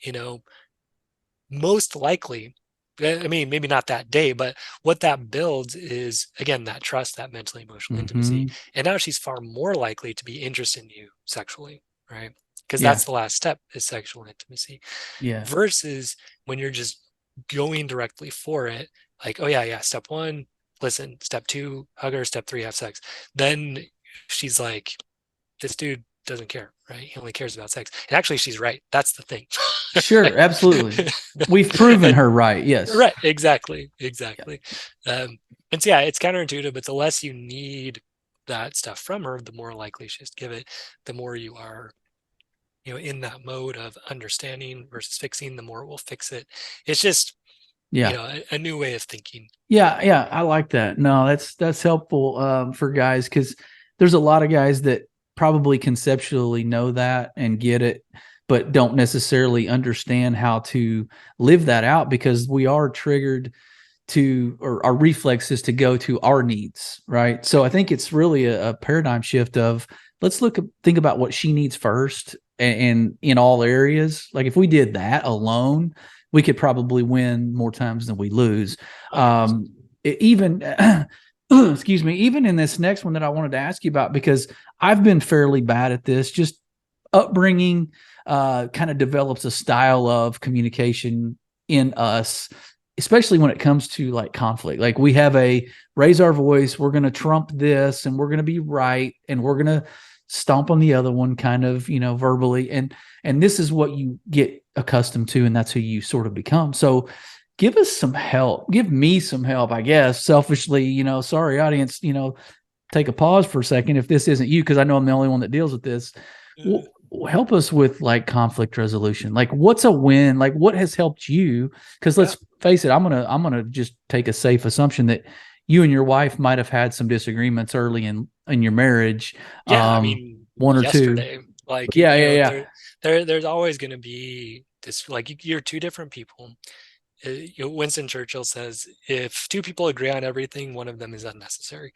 You know, Most likely, I mean, maybe not that day, but what that builds is, again, that trust, that mental emotional intimacy. mm-hmm. And now she's far more likely to be interested in you sexually, right? Because Yeah, that's the last step, is sexual intimacy, yeah, versus when you're just going directly for it, like, oh yeah, yeah, step one, listen, step two, hug her, step three, have sex. Then she's like, this dude doesn't care, right? He only cares about sex. And actually, she's right. That's the thing. sure, absolutely. We've proven And her right. Yes. right, exactly, Yeah. exactly. And so yeah, it's counterintuitive, but the less you need that stuff from her, the more likely she's to give it. The more you are, in that mode of understanding versus fixing, the more it will fix it. It's just, Yeah. a new way of thinking. Yeah, yeah, I like that. No, that's helpful for guys because there's a lot of guys that probably conceptually know that and get it, but don't necessarily understand how to live that out because we are triggered to, or our reflex is to go to our needs, right? So I think it's really a paradigm shift of let's think about what she needs first, and in all areas. Like if we did that alone, we could probably win more times than we lose. 100%. Even excuse me, even in this next one that I wanted to ask you about, because I've been fairly bad at this, just upbringing kind of develops a style of communication in us, especially when it comes to like conflict. Like we have a raise our voice, we're going to trump this and we're going to be right and we're going to stomp on the other one kind of, verbally. And this is what you get accustomed to, and that's who you sort of become. So give us some help. Give me some help, I guess, selfishly, sorry audience, take a pause for a second if this isn't you, because I know I'm the only one that deals with this. Well, help us with like conflict resolution. Like what's a win? Like what has helped you? Because Yeah. let's face it, I'm gonna just take a safe assumption that you and your wife might have had some disagreements early in your marriage. Yeah, I mean, One or two. yesterday, like, Yeah, yeah, yeah. there's always going to be this, like, you're two different people. Winston Churchill says, if two people agree on everything, one of them is unnecessary.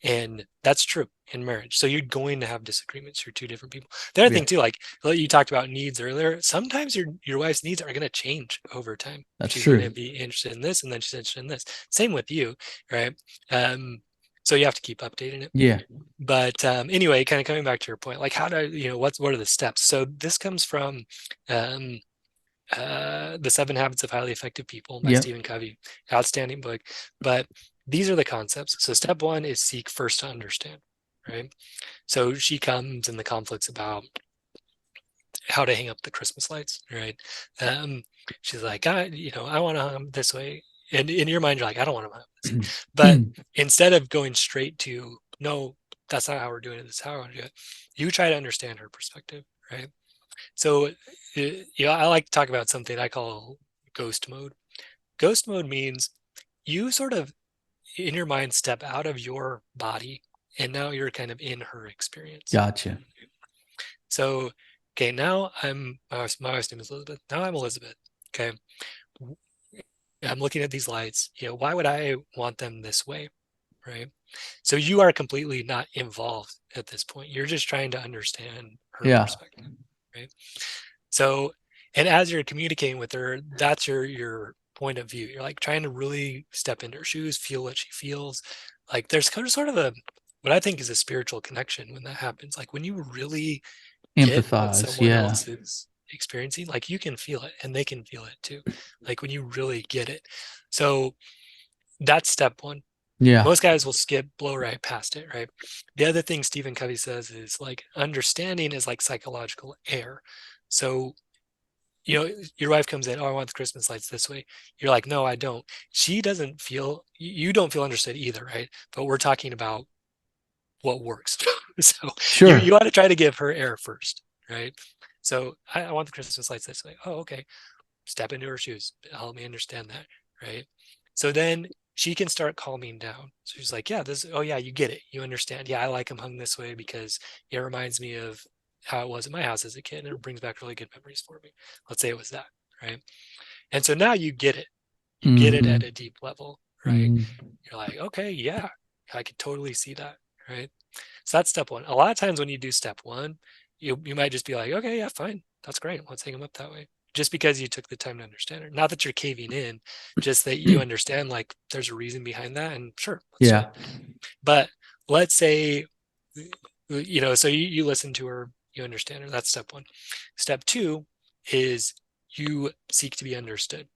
And that's true in marriage. So you're going to have disagreements. You're two different people. The other thing too, like you talked about needs earlier, sometimes your wife's needs are going to change over time. That's She's true. going to be interested in this, and then she's interested in this. Same with you, right? So you have to keep updating it. Yeah. But anyway, kind of coming back to your point, like how do what are the steps? So this comes from The 7 Habits of Highly Effective People by Stephen Covey. Outstanding book. But these are the concepts. So step 1 is seek first to understand, right? So she comes in the conflicts about how to hang up the Christmas lights, right? She's like, I want to hang them this way. And in your mind, you're like, I don't want to hang them this way. But instead of going straight to, no, that's not how we're doing it, this is how I want to do it, you try to understand her perspective, right? So, I like to talk about something I call ghost mode. Ghost mode means you sort of, in your mind, step out of your body, and now you're kind of in her experience. Gotcha. So, okay, now my wife's name is Elizabeth. Now I'm Elizabeth. Okay. I'm looking at these lights. Why would I want them this way? Right. So you are completely not involved at this point. You're just trying to understand her perspective. Right. So, and as you're communicating with her, that's your point of view. You're like trying to really step into her shoes, feel what she feels. Like there's kind of sort of what I think is a spiritual connection when that happens. Like when you really get what Empathize. someone else is experiencing, like you can feel it and they can feel it too. Like when you really get it. So that's step 1. Yeah. Most guys will blow right past it, right? The other thing Stephen Covey says is like understanding is like psychological air. So, your wife comes in, oh, I want the Christmas lights this way. You're like, no, I don't. You don't feel understood either, right? But we're talking about what works. So sure. You want to try to give her air first, right? So I want the Christmas lights this way. Oh, okay. Step into her shoes. Help me understand that, right? So then she can start calming down. So she's like, yeah, you get it. You understand. Yeah, I like them hung this way because it reminds me of how it was at my house as a kid, and it brings back really good memories for me. Let's say it was that, right? And so now you get it. You get it at a deep level, right? You're like, okay, yeah, I could totally see that, right? So that's step 1. A lot of times when you do step 1, you might just be like, okay, yeah, fine. That's great. Let's hang them up that way. Just because you took the time to understand it. Not that you're caving in, just that you understand like there's a reason behind that, and sure, let's do it. But let's say, so you listen to her, you understand her. That's step 1. Step 2 is you seek to be understood,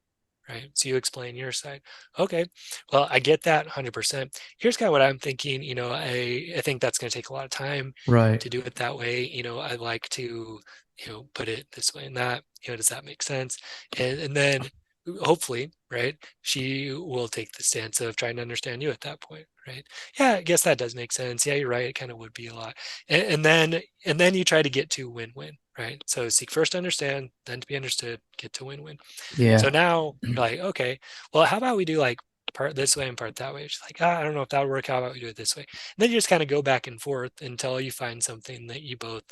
right? So you explain your side. Okay, well, I get that 100%. Here's kind of what I'm thinking. I think that's going to take a lot of time to do it that way. I like to, put it this way and that. Does that make sense? And then hopefully, right, she will take the stance of trying to understand you at that point, right? Yeah, I guess that does make sense. Yeah, you're right. It kind of would be a lot. And then you try to get to win-win, right? So seek first to understand, then to be understood, get to win-win. Yeah. So now you're like, okay, well, how about we do like part this way and part that way? She's like, I don't know if that would work. How about we do it this way? And then you just kind of go back and forth until you find something that you both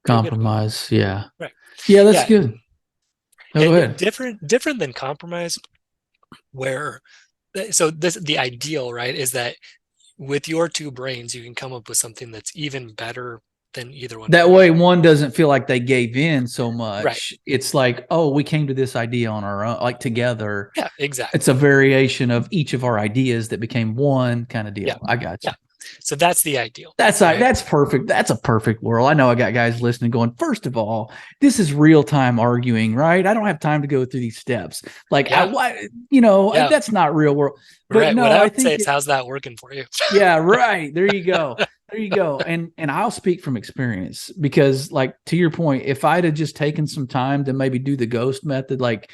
compromise. Yeah. Right. Yeah, that's good. Oh, go ahead. Different than compromise, where the ideal, right, is that with your two brains, you can come up with something that's even better than either one. That way one doesn't feel like they gave in so much. Right. It's like, oh, we came to this idea on our own, like together. Yeah, exactly. It's a variation of each of our ideas that became one kind of deal. Yeah. I got you. Yeah. So that's the ideal. That's perfect. That's a perfect world. I know I got guys listening going, first of all, this is real time arguing, right? I don't have time to go through these steps. Like, that's not real world. But right. No, what I would say is, how's that working for you? Yeah, right. There you go. There you go. And I'll speak from experience because, like, to your point, if I'd have just taken some time to maybe do the ghost method, like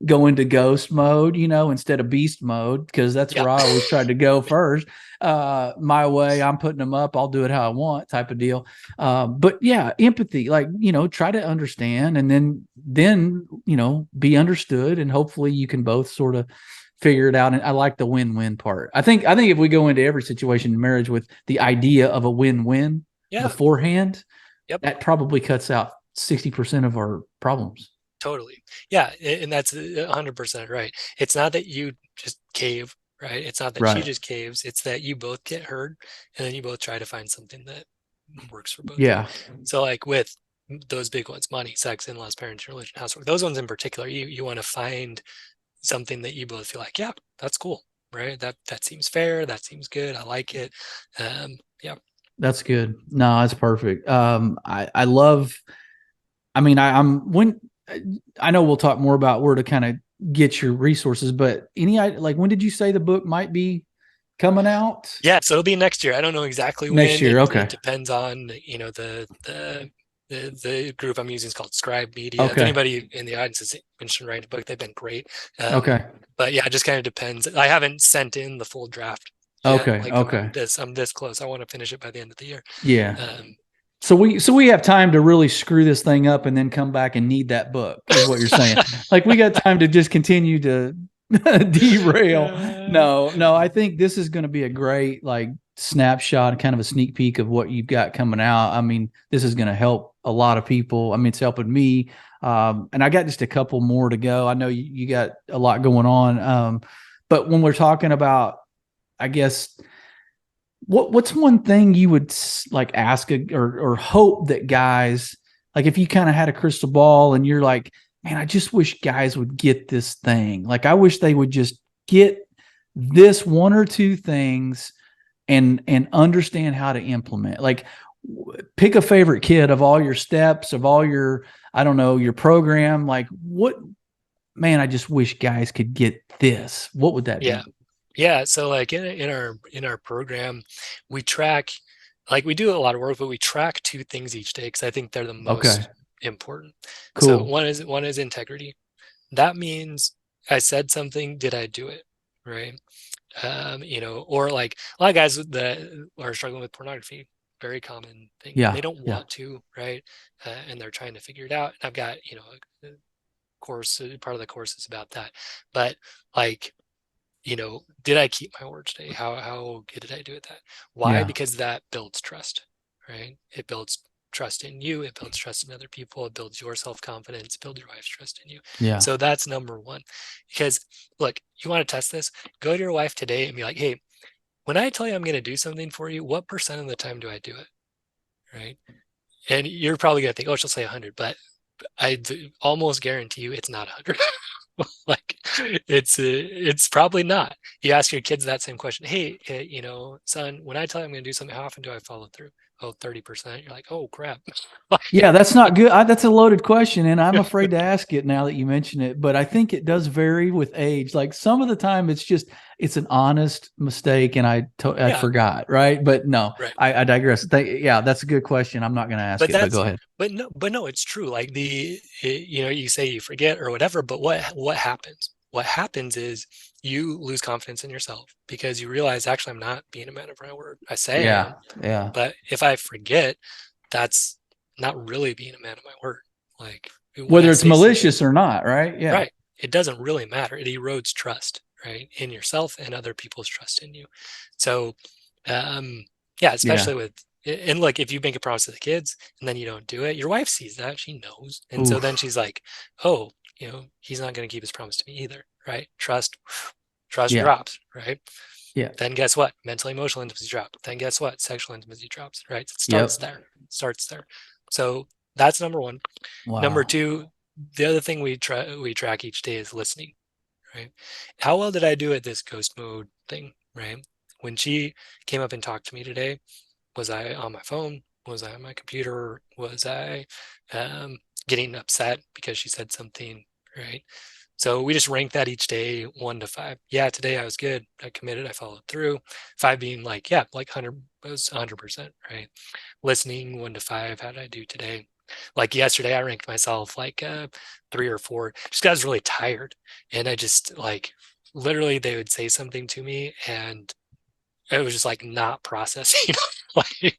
go into ghost mode, instead of beast mode, because that's where I always tried to go first. My way, I'm putting them up, I'll do it how I want type of deal. But yeah, empathy, like, try to understand and then, be understood, and hopefully you can both sort of figure it out. And I like the win-win part. I think if we go into every situation in marriage with the idea of a win-win beforehand, that probably cuts out 60% of our problems. Totally. Yeah. And that's 100% right. It's not that you just cave, right? It's not that she Right. just caves. It's that you both get heard and then you both try to find something that works for both of you. Yeah. So like with those big ones, money, sex, in-laws, parenting, religion, housework, those ones in particular, you want to find something that you both feel like, yeah, that's cool, right? That seems fair. That seems good. I like it. Yeah. That's good. No, that's perfect. I love, I mean, I know we'll talk more about where to kind of get your resources, but like, when did you say the book might be coming out? Yeah, so it'll be next year. I don't know exactly Next when. year. It Okay. depends on, the group I'm using is called Scribe Media. If Okay. anybody in the audience is interested in writing a book, they've been great. Okay. But yeah, it just kind of depends. I haven't sent in the full draft yet. Okay. Like Okay. I'm this close. I want to finish it by the end of the year. Yeah. Um, So we have time to really screw this thing up and then come back and need that book, is what you're saying. Like, we got time to just continue to derail. No, I think this is going to be a great, like, snapshot, kind of a sneak peek of what you've got coming out. I mean, this is going to help a lot of people. I mean, it's helping me. And I got just a couple more to go. I know you got a lot going on. But when we're talking about, I guess, what's one thing you would like ask or hope that guys, like, if you kind of had a crystal ball and you're like, man, I just wish guys would get this thing. Like, I wish they would just get this one or two things and understand how to implement. Like, pick a favorite kid of all your steps, of all your, I don't know, your program. Like, what, man, I just wish guys could get this. What would that yeah. be? Yeah, so like in our program, we track, like, we do a lot of work, but we track two things each day because I think they're the Okay. most important. So Cool. one is integrity. That means I said something, did I do it? Right. Or like a lot of guys that are struggling with pornography, very common thing, and Yeah. they don't Yeah. want to, right? And they're trying to figure it out. And I've got, a course, part of the course is about that. But like, did I keep my word today? How good did I do at that? Why? Yeah. Because that builds trust, right? It builds trust in you. It builds trust in other people. It builds your self-confidence, build your wife's trust in you. Yeah. So that's number one. Because look, you want to test this? Go to your wife today and be like, hey, when I tell you I'm going to do something for you, what % of the time do I do it? Right. And you're probably going to think, oh, she'll say 100, but I almost guarantee you it's not 100. Like, it's probably not. You ask your kids that same question. Hey, son, when I tell you I'm going to do something, how often do I follow through? Oh, 30%. You're like, oh crap. Yeah, that's not good. That's a loaded question, and I'm afraid to ask it now that you mention it. But I think it does vary with age. Like, some of the time, it's an honest mistake, and I Yeah. forgot, right? But no, Right. I digress. Yeah, that's a good question. I'm not going to ask it, but go ahead. But no, it's true. Like, you say you forget or whatever, but what happens? What happens is you lose confidence in yourself because you realize, actually, I'm not being a man of my word. I say I am, Yeah. but if I forget, that's not really being a man of my word. Like, Whether it's malicious or not, right? Yeah. Right. It doesn't really matter. It erodes trust, right, in yourself and other people's trust in you. So, yeah, especially with, and like, if you make a promise to the kids and then you don't do it, your wife sees that, she knows, and so then she's like, oh, he's not going to keep his promise to me either, right? Trust drops, right? Yeah. Then guess what? Mental, emotional intimacy drops. Then guess what? Sexual intimacy drops, right? It starts there. So that's number one. Wow. Number two, the other thing we track each day is listening, right? How well did I do at this ghost mode thing, right? When she came up and talked to me today, was I on my phone? Was I on my computer? Was I getting upset because she said something, right? So we just rank that each day, 1 to 5. Yeah, today I was good. I committed. I followed through. 5 being like, yeah, like 100, it was 100%, right? Listening, 1 to 5. How did I do today? Like yesterday, I ranked myself like 3 or 4, just because I was really tired. And I just, like, literally, they would say something to me and it was just like not processing. Like,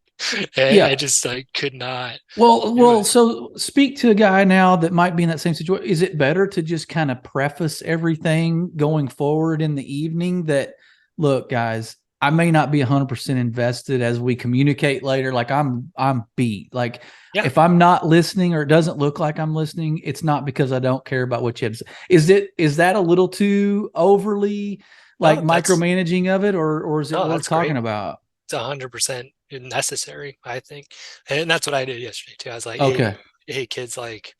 I just, like, could not. Well, so speak to a guy now that might be in that same situation. Is it better to just kind of preface everything going forward in the evening that, look, guys, I may not be 100% invested as we communicate later. Like I'm beat. Like Yeah. if I'm not listening or it doesn't look like I'm listening, it's not because I don't care about what you have to say. Is that a little too overly like No, that's micromanaging of it, or is it no, worth that's talking great. about? It's 100% necessary, I think. And that's what I did yesterday too. I was like, Okay. hey kids, like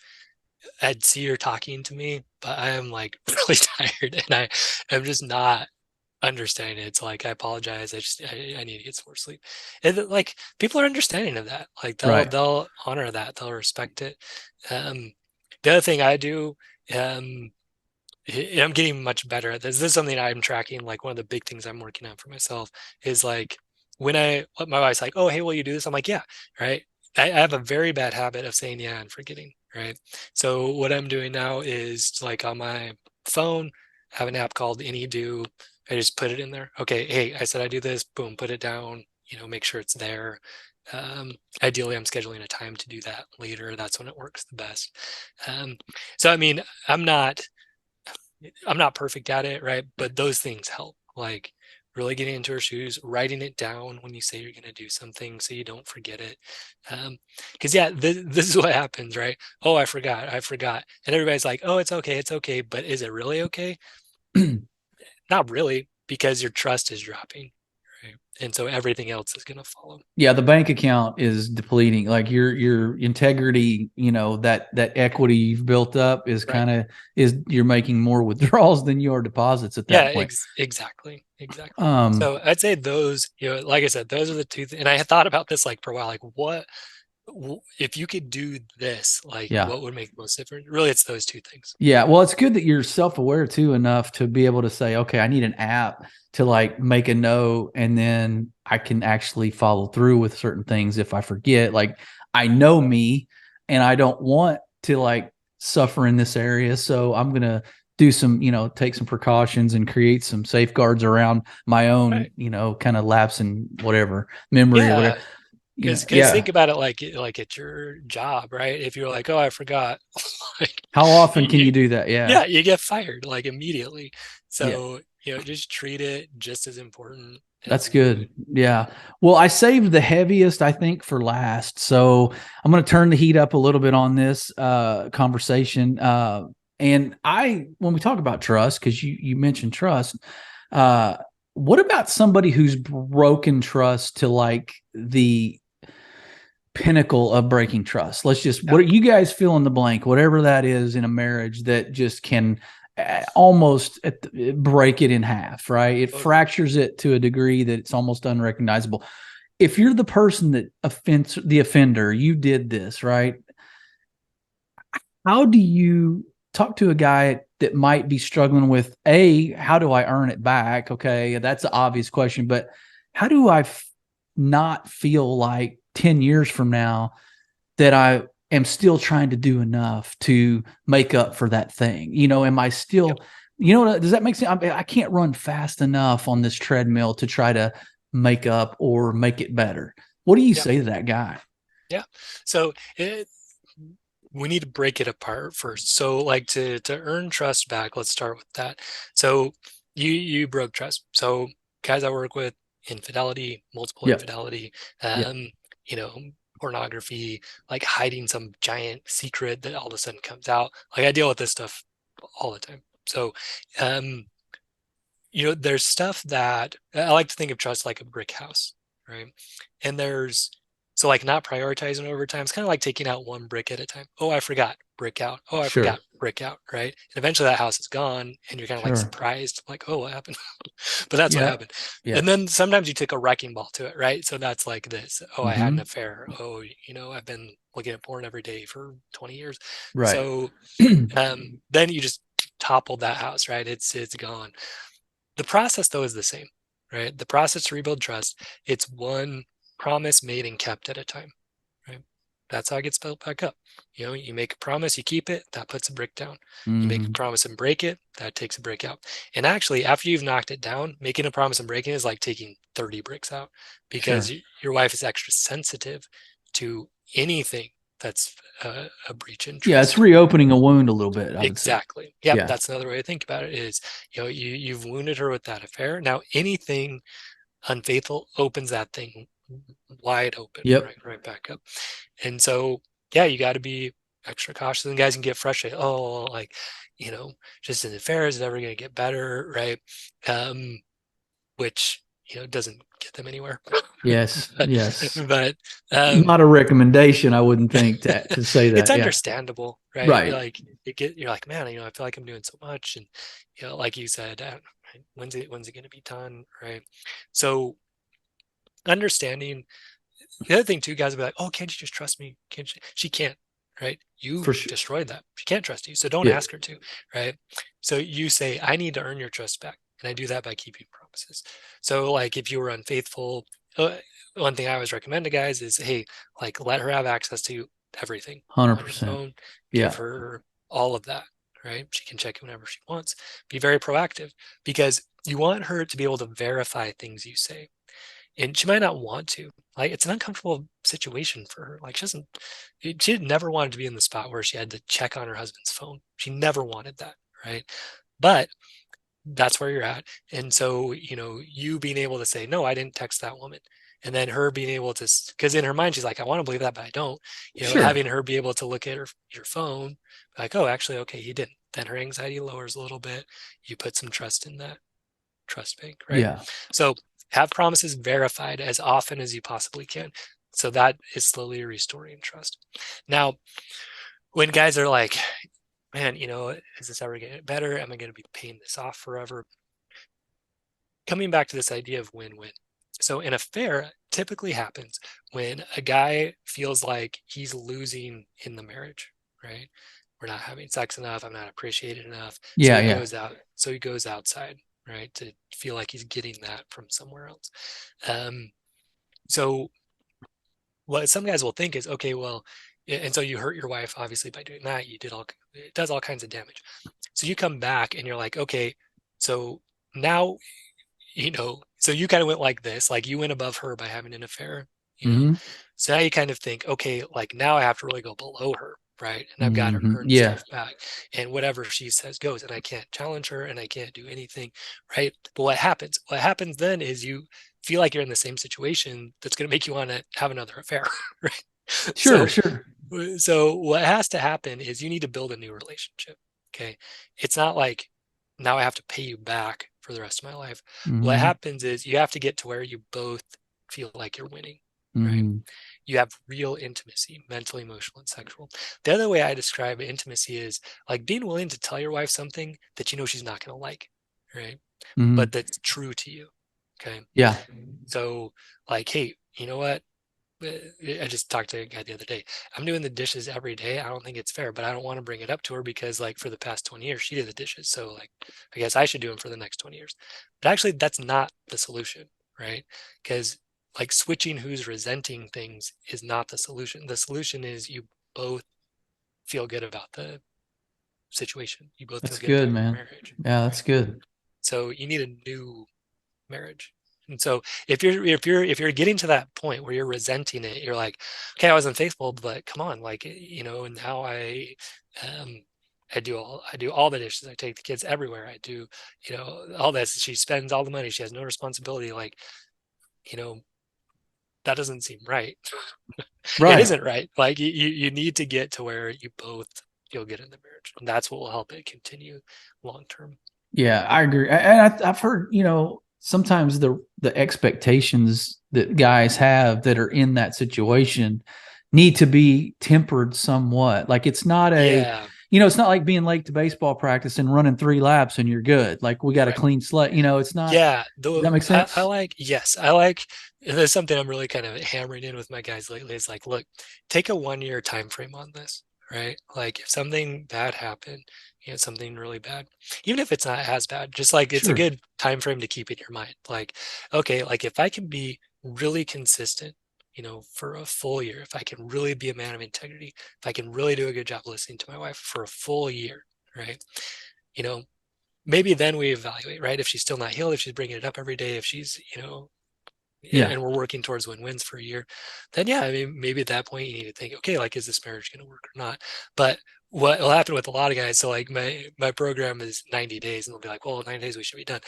I'd see you're talking to me, but I am like really tired and I am just not understanding it. It's like I apologize. I need to get some more sleep. And like people are understanding of that. Like Right. they'll honor that. They'll respect it. Um, the other thing I do, um, I'm getting much better at this. This is something I'm tracking. Like one of the big things I'm working on for myself is like when my wife's like, "Oh, hey, will you do this?" I'm like, "Yeah," right. I have a very bad habit of saying yeah and forgetting, right? So what I'm doing now is like on my phone, I have an app called AnyDo. I just put it in there. Okay, hey, I said I do this. Boom, put it down. Make sure it's there. Ideally, I'm scheduling a time to do that later. That's when it works the best. So I mean, I'm not perfect at it, right? But those things help. Like really getting into her shoes, writing it down when you say you're going to do something so you don't forget it. Because yeah, this is what happens, right? Oh, I forgot. And everybody's like, oh, it's okay. But is it really okay? Not really, because your trust is dropping, right? And so everything else is going to follow. Yeah, the bank account is depleting. Like your integrity, that equity you've built up is Right. you're making more withdrawals than you are deposits at Yeah, that point. exactly. Um, So I'd say those, like I said, those are the two. And I had thought about this like for a while, like what if you could do this, like yeah. what would make the most difference? Really, it's those two things. Yeah, well, it's good that you're self-aware too enough to be able to say, okay, I need an app to like make a note, and then I can actually follow through with certain things if I forget. Like I know me, and I don't want to like suffer in this area, so I'm gonna do some, take some precautions and create some safeguards around my own, Right. kind of lapse in whatever memory or whatever. Yeah. Because Yeah. think about it like it's your job, right? If you're like, oh, I forgot, like How often can you, you do that? Yeah. yeah, you get fired like immediately. Yeah. So, just treat it just as important That's as you would. good. Yeah. Well, I saved the heaviest, I think, for last. So I'm going to turn the heat up a little bit on this conversation. And when we talk about trust, because you mentioned trust, uh, what about somebody who's broken trust to like the pinnacle of breaking trust? Yeah. What do you guys fill in the blank, whatever that is in a marriage that just can almost break it in half, right? It Totally. fractures it to a degree that it's almost unrecognizable. If you're the person that offends the offender, you did this, right? How do you talk to a guy that might be struggling with how do I earn it back? Okay, that's an obvious question, but how do I not feel like 10 years from now that I am still trying to do enough to make up for that thing? Am I still, Yep. does that make sense? I can't run fast enough on this treadmill to try to make up or make it better. What do you Yeah. say to that guy? Yeah. So we need to break it apart first. So like to earn trust back, let's start with that. So you broke trust. So guys I work with, infidelity, multiple Yep. infidelity, Yep. you know, pornography, like hiding some giant secret that all of a sudden comes out. Like I deal with this stuff all the time. So there's stuff that I like to think of trust like a brick house, right? And so like not prioritizing over time. It's kind of like taking out one brick at a time. Oh, I forgot, brick out. Oh, I Sure. forgot, brick out, right? And eventually that house is gone and you're kind of like Sure. surprised, like, oh, what happened? But that's what Yeah. happened. Yeah. And then sometimes you take a wrecking ball to it, right? So that's like this. Oh, I had an Mm-hmm. affair. Oh, I've been looking at porn every day for 20 years. Right. So then you just toppled that house, right? It's gone. The process, though, is the same, right? The process to rebuild trust, it's one promise made and kept at a time, right? That's how it gets built back up. You make a promise, you keep it, that puts a brick down. You make a Mm-hmm. promise and break it, that takes a brick out. And actually, after you've knocked it down, making a promise and breaking it is like taking 30 bricks out because Sure. your wife is extra sensitive to anything that's a breach in Yeah. It's trust. reopening a wound a little bit, I would say. Exactly. Yep. Yeah. That's another way to think about it is, you've wounded her with that affair. Now, anything unfaithful opens that thing wide open, Yep. right back up. And so, yeah, you got to be extra cautious. And guys can get frustrated. Oh, like, just an affair is never going to get better, right? Which doesn't get them anywhere. Yes. but, Yes. but Not a recommendation, I wouldn't think, to say it's that. Yeah. understandable, right? Right. Like you're like, man, I feel like I'm doing so much, and like you said, when's it going to be done, right? So understanding. The other thing too, guys will be like, oh, can't you just trust me? Can't she? She can't, right? You For sure. destroyed that. She can't trust you. So don't Yeah. ask her to, right? So you say, I need to earn your trust back. And I do that by keeping promises. So like if you were unfaithful, one thing I always recommend to guys is, hey, like let her have access to everything on your 100%. phone. Give Yeah. her all of that, right? She can check it whenever she wants. Be very proactive because you want her to be able to verify things you say, and she might not want to. Like it's an uncomfortable situation for her. Like she never wanted to be in the spot where she had to check on her husband's phone. She never wanted that, right? But that's where you're at. And so, you being able to say, no, I didn't text that woman. And then her being able to, because in her mind, she's like, I want to believe that, but I don't, Sure. having her be able to look at your phone, like, oh, actually, okay, he didn't. Then her anxiety lowers a little bit. You put some trust in that trust bank, right? Yeah. So have promises verified as often as you possibly can. So that is slowly restoring trust. Now, when guys are like, man, is this ever getting better? Am I going to be paying this off forever? Coming back to this idea of win-win. So an affair typically happens when a guy feels like he's losing in the marriage, right? We're not having sex enough. I'm not appreciated enough. So Yeah. he Yeah. goes out. So he goes outside, right, to feel like he's getting that from somewhere else. So what some guys will think is, okay, well, and so you hurt your wife obviously by doing that. It does all kinds of damage. So you come back and you're like, okay, so now so you kind of went like this, like you went above her by having an affair, Mm-hmm. so now you kind of think, okay, like now I have to really go below her, right? And I've got to Mm-hmm. earn Yeah. stuff back, and whatever she says goes, and I can't challenge her and I can't do anything, right? But what happens then is you feel like you're in the same situation that's going to make you want to have another affair, right? Sure. so Sure. so what has to happen is you need to build a new relationship. Okay. It's not like now I have to pay you back for the rest of my life. What Mm-hmm. happens is you have to get to where you both feel like you're winning, right? Mm-hmm. You have real intimacy, mental, emotional, and sexual. The other way I describe intimacy is like being willing to tell your wife something that she's not going to like, right? Mm-hmm. But that's true to you. Okay. Yeah. So, like, hey, you know what? I just talked to a guy the other day. I'm doing the dishes every day. I don't think it's fair, but I don't want to bring it up to her because, like, for the past 20 years, she did the dishes. So, like, I guess I should do them for the next 20 years. But actually, that's not the solution, right? Because, like, switching who's resenting things is not the solution. The solution is you both feel good about the situation. You both feel That's good good, about your man. marriage, Yeah, that's right? good. So you need a new marriage. And so if you're getting to that point where you're resenting it, you're like, okay, I was unfaithful, but come on, like, now um I do all the dishes. I take the kids everywhere. I do, all this. She spends all the money. She has no responsibility. Like, you know, that doesn't seem right. It Right. isn't right. Like you need to get to where you both feel good in the marriage. And that's what will help it continue long term. Yeah, I agree. And I've heard, sometimes the expectations that guys have that are in that situation need to be tempered somewhat. Like Yeah, it's not like being late to baseball practice and running 3 laps and you're good. Like we got a right. clean slate. It's not. Yeah, Does though that make I sense? like, yes, I like, there's something I'm really kind of hammering in with my guys lately. It's like, look, take a 1 year time frame on this, right? Like if something bad happened, something really bad, even if it's not as bad, just like it's a Sure. good time frame to keep in your mind. Like, okay, like if I can be really consistent, for a full year, if I can really be a man of integrity, if I can really do a good job listening to my wife for a full year, right? You know, maybe then we evaluate, right? If she's still not healed, if she's bringing it up every day, if she's, Yeah. and we're working towards win-wins for a year, then yeah, I mean, maybe at that point you need to think, okay, like, is this marriage going to work or not? But what will happen with a lot of guys, so like my program is 90 days, and they'll be like, well, 90 days we should be done.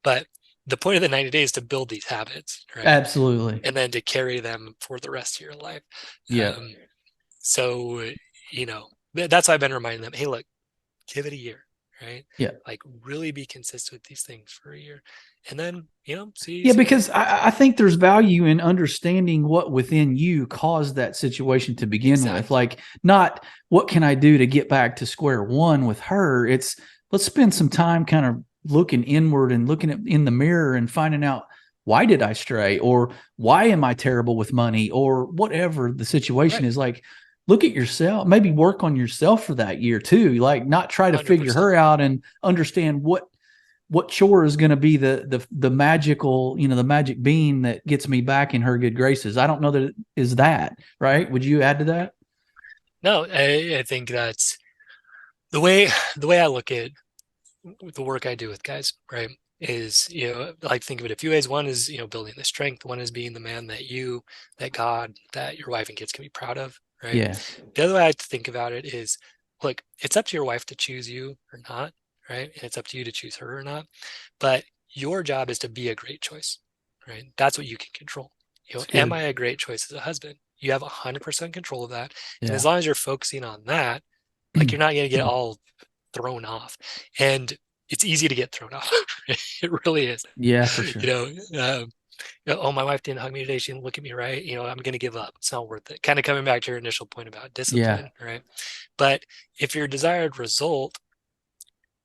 But the point of the 90 days to build these habits, right? Absolutely. And then to carry them for the rest of your life. Yeah. So, that's why I've been reminding them, hey, look, give it a year, right? Yeah. Like really be consistent with these things for a year. And then, Yeah, see because I think there's value in understanding what within you caused that situation to begin with. exactly. Like, not what can I do to get back to square one with her? It's let's spend some time kind of looking inward and looking in the mirror and finding out, why did I stray, or why am I terrible with money, or whatever the situation Right. is. Like, look at yourself, maybe work on yourself for that year too. Like, not try to figure 100%. her out and understand what chore is going to be the magical, the magic bean that gets me back in her good graces. I don't know that it is that, right? Would you add to that? No, I think that's the way I look at the work I do with guys, right? Is, like think of it a few ways. One is, building the strength. One is being the man that God, that your wife and kids can be proud of, right? Yeah. The other way I think about it is, look, it's up to your wife to choose you or not, right? And it's up to you to choose her or not. But your job is to be a great choice, right? That's what you can control. It's Am good. I a great choice as a husband? You have 100% control of that. And Yeah. as long as you're focusing on that, like you're not going to get all thrown off. And it's easy to get thrown off. It really is. Yeah, for You sure. know, um, oh, my wife didn't hug me today. She didn't look at me right. I'm going to give up. It's not worth it. Kind of coming back to your initial point about Yeah. discipline, right? But if your desired result,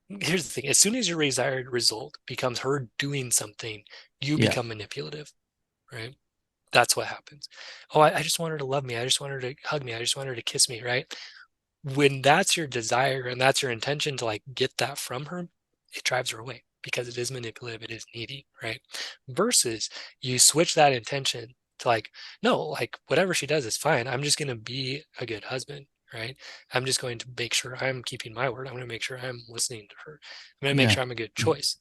here's the thing: as soon as your desired result becomes her doing something, you Yeah. become manipulative, right? That's what happens. Oh, I just want her to love me. I just want her to hug me. I just want her to kiss me, right? When that's your desire and that's your intention to like get that from her, it drives her away because it is manipulative, it is needy, right? Versus you switch that intention to like, no, like whatever she does is fine. I'm just going to be a good husband, right? I'm just going to make sure I'm keeping my word. I'm going to make sure I'm listening to her. I'm going to make Yeah. sure I'm a good choice.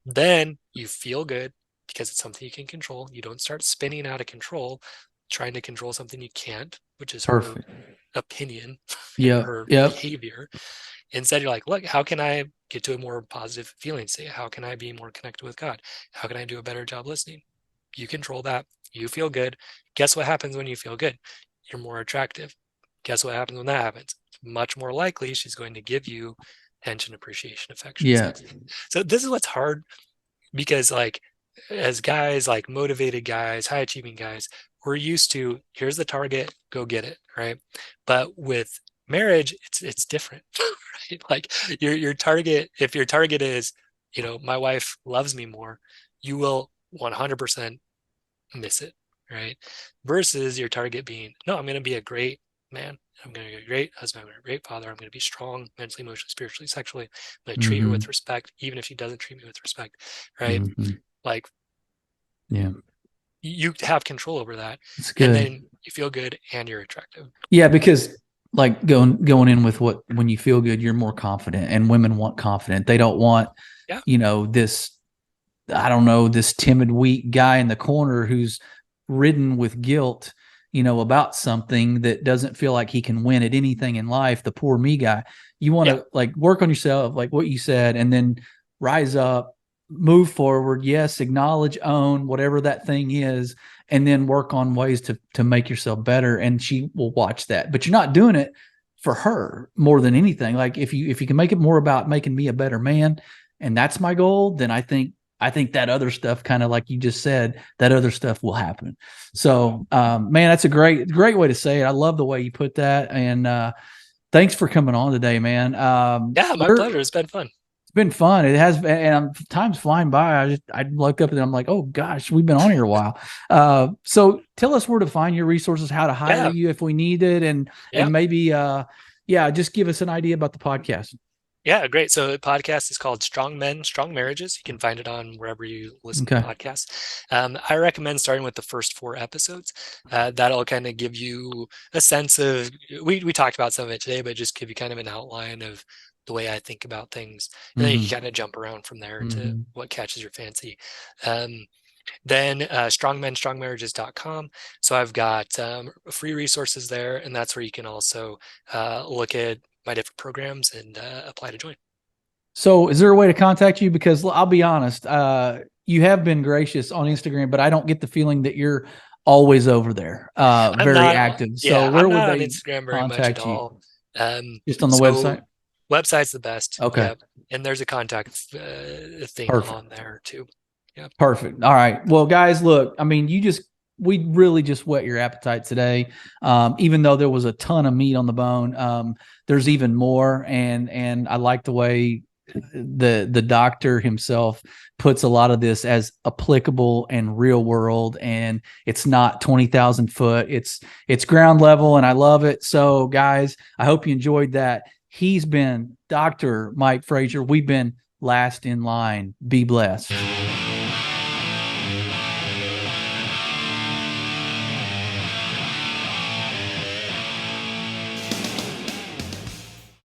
Then you feel good because it's something you can control. You don't start spinning out of control, trying to control something you can't, which is her Perfect. opinion and Yep. her Yep. behavior. Instead, you're like, look, how can I get to a more positive feeling state? How can I be more connected with God? How can I do a better job listening? You control that. You feel good. Guess what happens when you feel good? You're more attractive. Guess what happens when that happens? Much more likely she's going to give you attention, appreciation, affection, Yeah. sex. So this is what's hard because like as guys, like motivated guys, high achieving guys, we're used to here's the target, go get it, right? But with marriage, it's different, right? Like your target, if your target is, my wife loves me more, you will 100% miss it, right? Versus your target being, no, I'm going to be a great man. I'm going to be a great husband. I'm going to be a great father. I'm going to be strong mentally, emotionally, spiritually, sexually. I'm going to treat her Mm-hmm. with respect, even if she doesn't treat me with respect, right? Mm-hmm. Like Yeah. you have control over that, It's and good. then you feel good and you're attractive. Yeah, because like going in with what, when you feel good, you're more confident, and women want confident. They don't want, Yeah, this, I don't know, this timid, weak guy in the corner who's ridden with guilt, about something, that doesn't feel like he can win at anything in life. The poor me guy. You want yeah, to like work on yourself, like what you said, and then rise up, move forward. Yes, acknowledge, own whatever that thing is, and then work on ways to make yourself better. And she will watch that. But you're not doing it for her more than anything. Like, if you can make it more about making me a better man, and that's my goal, then I think that other stuff, kind of like you just said, that other stuff will happen. So, man, that's a great way to say it. I love the way you put that. And thanks for coming on today, man. yeah. My It's pleasure. It's been fun. been fun. It has, and time's flying by. I look up and I'm like, oh gosh, we've been on here a while. So tell us where to find your resources, how to hire Yeah, you if we need it, and yeah, maybe, yeah, just give us an idea about the podcast. yeah. Great. So the podcast is called Strong Men, Strong Marriages. You can find it on wherever you listen to Okay. podcasts. I recommend starting with the first 4 episodes. That'll kind of give you a sense of. We talked about some of it today, but just give you kind of an outline of the way I think about things, and then you can Mm-hmm. kind of jump around from there to Mm-hmm. what catches your fancy. Then strongmenstrongmarriages.com. So I've got free resources there, and that's where you can also look at my different programs and apply to join. So is there a way to contact you? Because I'll be honest, you have been gracious on Instagram, but I don't get the feeling that you're always over there, I'm very not, active. So yeah, where I'm would not on they Instagram very much at contact you? all. Just on the So website? website's the best. Okay. Yep. And there's a contact thing Perfect. on there too. Yep. Perfect. All right. Well, guys, look, I mean, we really just whet your appetite today. Even though there was a ton of meat on the bone, there's even more. And I like the way the doctor himself puts a lot of this as applicable and real world, and it's not 20,000 foot. It's ground level, and I love it. So guys, I hope you enjoyed that. He's been Dr. Mike Frazier. We've been Last in Line. Be blessed.